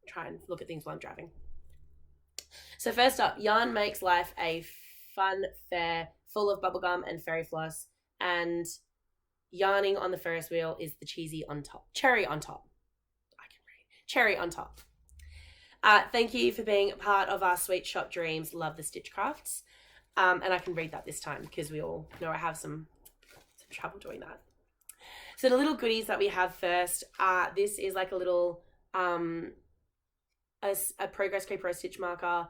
try and look at things while I'm driving. So first up, Yarn makes life a fun fair full of bubblegum and fairy floss, and yarning on the Ferris wheel is the cherry on top. I can read. Cherry on top. Thank you for being a part of our Sweet Shop dreams. Love the stitch crafts. And I can read that this time because we all know I have some trouble doing that. So the little goodies that we have first, this is like a little a progress creeper, a stitch marker.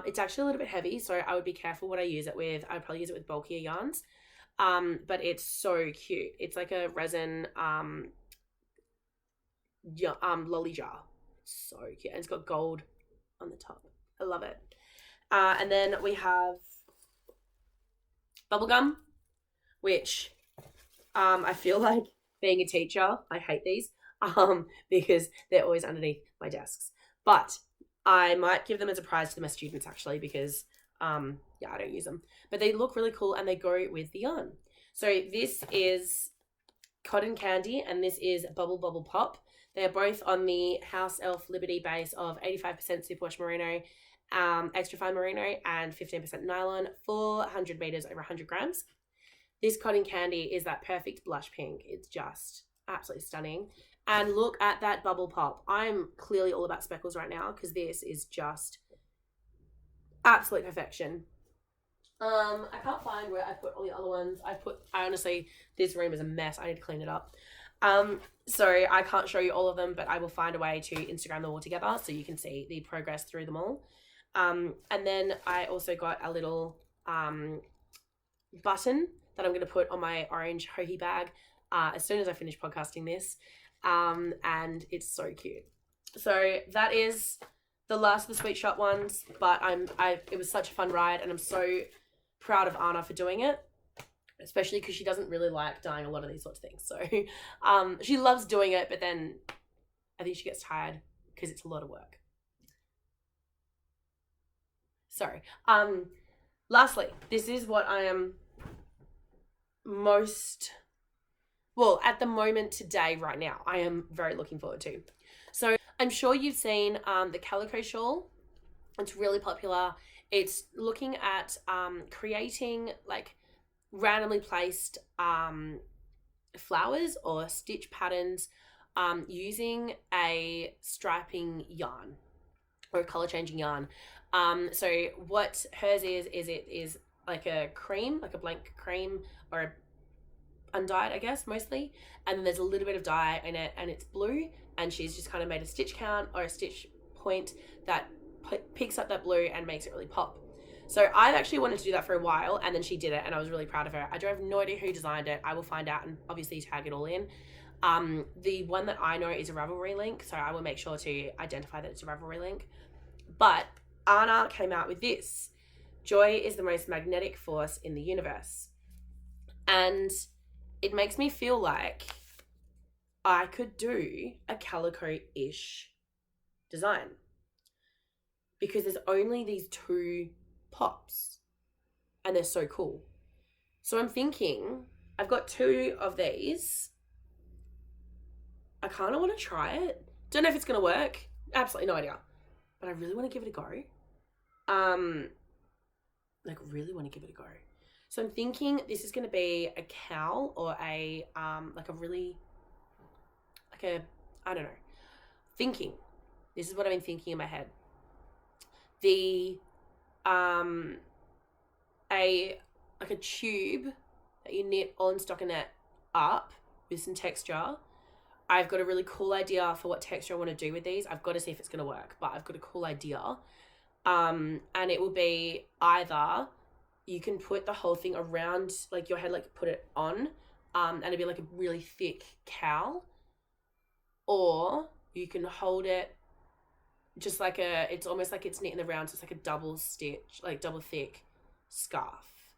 It's actually a little bit heavy, so I would be careful what I use it with. I'd probably use it with bulkier yarns. But it's so cute. It's like a resin lolly jar. So cute. And it's got gold on the top. I love it. And then we have bubblegum, which I feel like being a teacher, I hate these because they're always underneath my desks. But I might give them as a prize to my students actually because I don't use them. But they look really cool and they go with the yarn. So this is Cotton Candy and this is Bubble Bubble Pop. They are both on the House Elf Liberty base of 85% superwash merino, extra fine merino, and 15% nylon, 400 meters over 100 grams. This Cotton Candy is that perfect blush pink. It's just absolutely stunning. And look at that bubble pop. I'm clearly all about speckles right now because this is just absolute perfection. I can't find where I put all the other ones. I honestly, this room is a mess. I need to clean it up. So I can't show you all of them, but I will find a way to Instagram them all together so you can see the progress through them all. And then I also got a little button that I'm going to put on my orange hoagie bag as soon as I finish podcasting this. And it's so cute. So that is the last of the Sweet Shop ones, but it was such a fun ride and I'm so proud of Anna for doing it. especially because she doesn't really like dyeing a lot of these sorts of things. So she loves doing it, but then I think she gets tired because it's a lot of work. Sorry. Lastly, this is what I am most, well, at the moment today, right now, I am very looking forward to. So I'm sure you've seen the calico shawl. It's really popular. It's looking at creating like randomly placed flowers or stitch patterns using a striping yarn or a color changing yarn. So what hers is it is like a cream, like a blank cream or a undyed, I guess, mostly. And then there's a little bit of dye in it and it's blue, and she's just kind of made a stitch count or a stitch point that picks up that blue and makes it really pop. So I've actually wanted to do that for a while, and then she did it and I was really proud of her. I have no idea who designed it. I will find out and obviously tag it all in. The one that I know is a Ravelry link, so I will make sure to identify that it's a Ravelry link. But Anna came out with this. Joy is the most magnetic force in the universe. And it makes me feel like I could do a calico-ish design because there's only these 2 pops and they're so cool. So I'm thinking I've got 2 of these. I kind of want to try it. Don't know if it's going to work. Absolutely no idea. But I really want to give it a go. Like really want to give it a go. So I'm thinking this is going to be a cowl or a like a really like a, I don't know. Thinking. This is what I've been thinking in my head. The a like a tube that you knit all in stockinette up with some texture. I've got a really cool idea for what texture I want to do with these. I've got to see if it's going to work, but I've got a cool idea. And it will be either you can put the whole thing around like your head, like put it on, and it'd be like a really thick cowl, or you can hold it just like it's almost like it's knit in the round, so it's like a double stitch, like double thick scarf.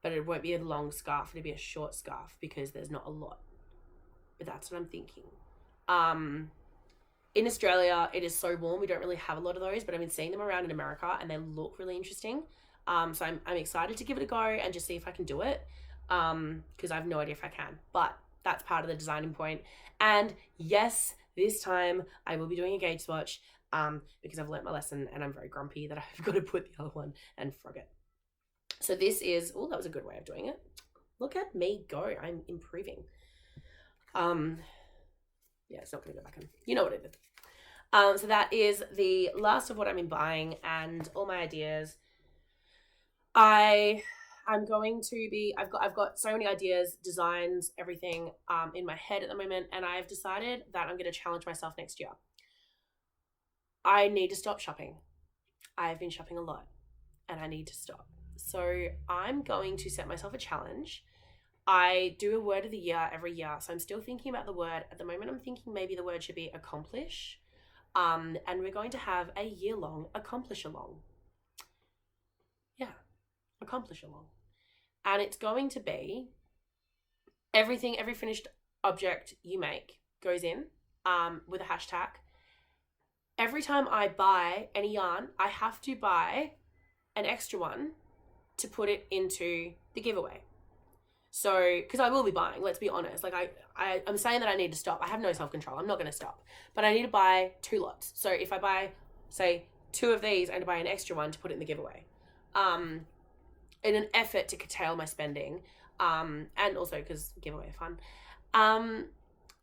But it won't be a long scarf, it'll be a short scarf because there's not a lot. But that's what I'm thinking. In Australia, it is so warm, we don't really have a lot of those, but I've been seeing them around in America and they look really interesting. So I'm excited to give it a go and just see if I can do it, because I have no idea if I can. But that's part of the designing point. And yes, this time I will be doing a gauge swatch because I've learnt my lesson and I'm very grumpy that I've got to put the other one and frog it. So this is, oh, that was a good way of doing it. Look at me go. I'm improving. Yeah, it's not going to go back in. You know what it is. So that is the last of what I've been buying and all my ideas. I'm going to be, I've got so many ideas, designs, everything in my head at the moment, and I've decided that I'm going to challenge myself next year. I need to stop shopping. I've been shopping a lot and I need to stop. So I'm going to set myself a challenge. I do a word of the year every year, so I'm still thinking about the word. At the moment, I'm thinking maybe the word should be accomplish. And we're going to have a year-long accomplish-along. Yeah, accomplish-along. And it's going to be every finished object you make goes in with a hashtag. Every time I buy any yarn, I have to buy an extra one to put it into the giveaway. So, because I will be buying, let's be honest. Like I'm saying that I need to stop. I have no self-control. I'm not going to stop. But I need to buy 2 lots. So if I buy, say, 2 of these, I need to buy an extra one to put it in the giveaway. In an effort to curtail my spending. And also because giveaway are fun. And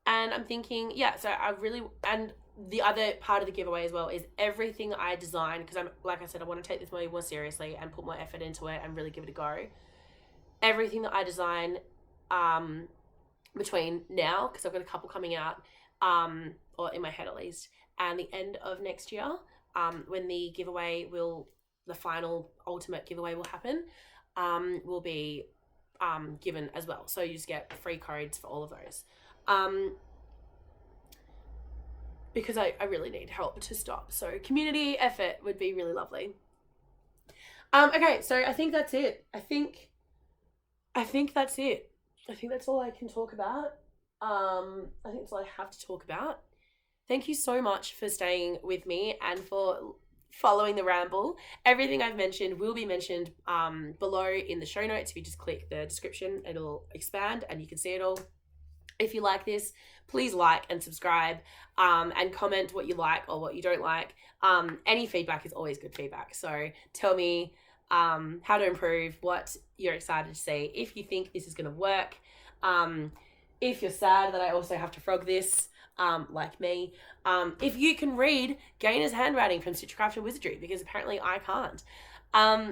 I'm thinking, yeah, so I really, and the other part of the giveaway as well is everything I design, because I'm, like I said, I want to take this more seriously and put more effort into it and really give it a go. Everything that I design between now, because I've got a couple coming out, or in my head at least, and the end of next year, when the giveaway the final ultimate giveaway will happen, will be given as well. So you just get free codes for all of those. Because I really need help to stop. So community effort would be really lovely. Okay, so I think that's it. I think I think that's it. I think that's all I can talk about. I think that's all I have to talk about. Thank you so much for staying with me and for following the ramble. Everything I've mentioned will be mentioned below in the show notes. If you just click the description, it'll expand and you can see it all. If you like this, please like and subscribe, and comment what you like or what you don't like. Any feedback is always good feedback. So tell me how to improve, what you're excited to see, if you think this is going to work. If you're sad that I also have to frog this, like me. If you can read Gainer's handwriting from Stitchcraft and Wizardry, because apparently I can't.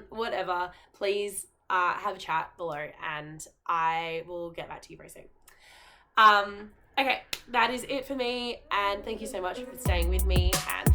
Whatever, please have a chat below and I will get back to you very soon. Okay, that is it for me, and thank you so much for staying with me, and